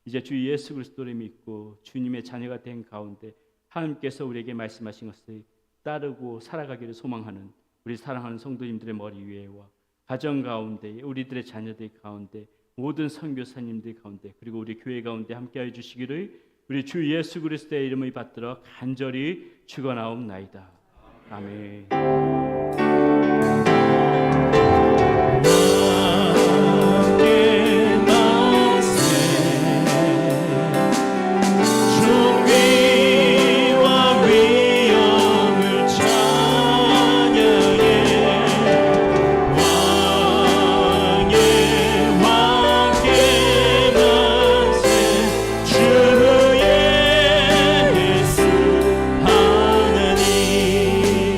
이제 주 예수 그리스도를 믿고 주님의 자녀가 된 가운데 하나님께서 우리에게 말씀하신 것을 따르고 살아가기를 소망하는 우리 사랑하는 성도님들의 머리 위에와 가정 가운데 우리들의 자녀들 가운데 모든 선교사님들 가운데 그리고 우리 교회 가운데 함께하여 주시기를 우리 주 예수 그리스도의 이름을 받들어 간절히 축원하옵나이다. 아멘.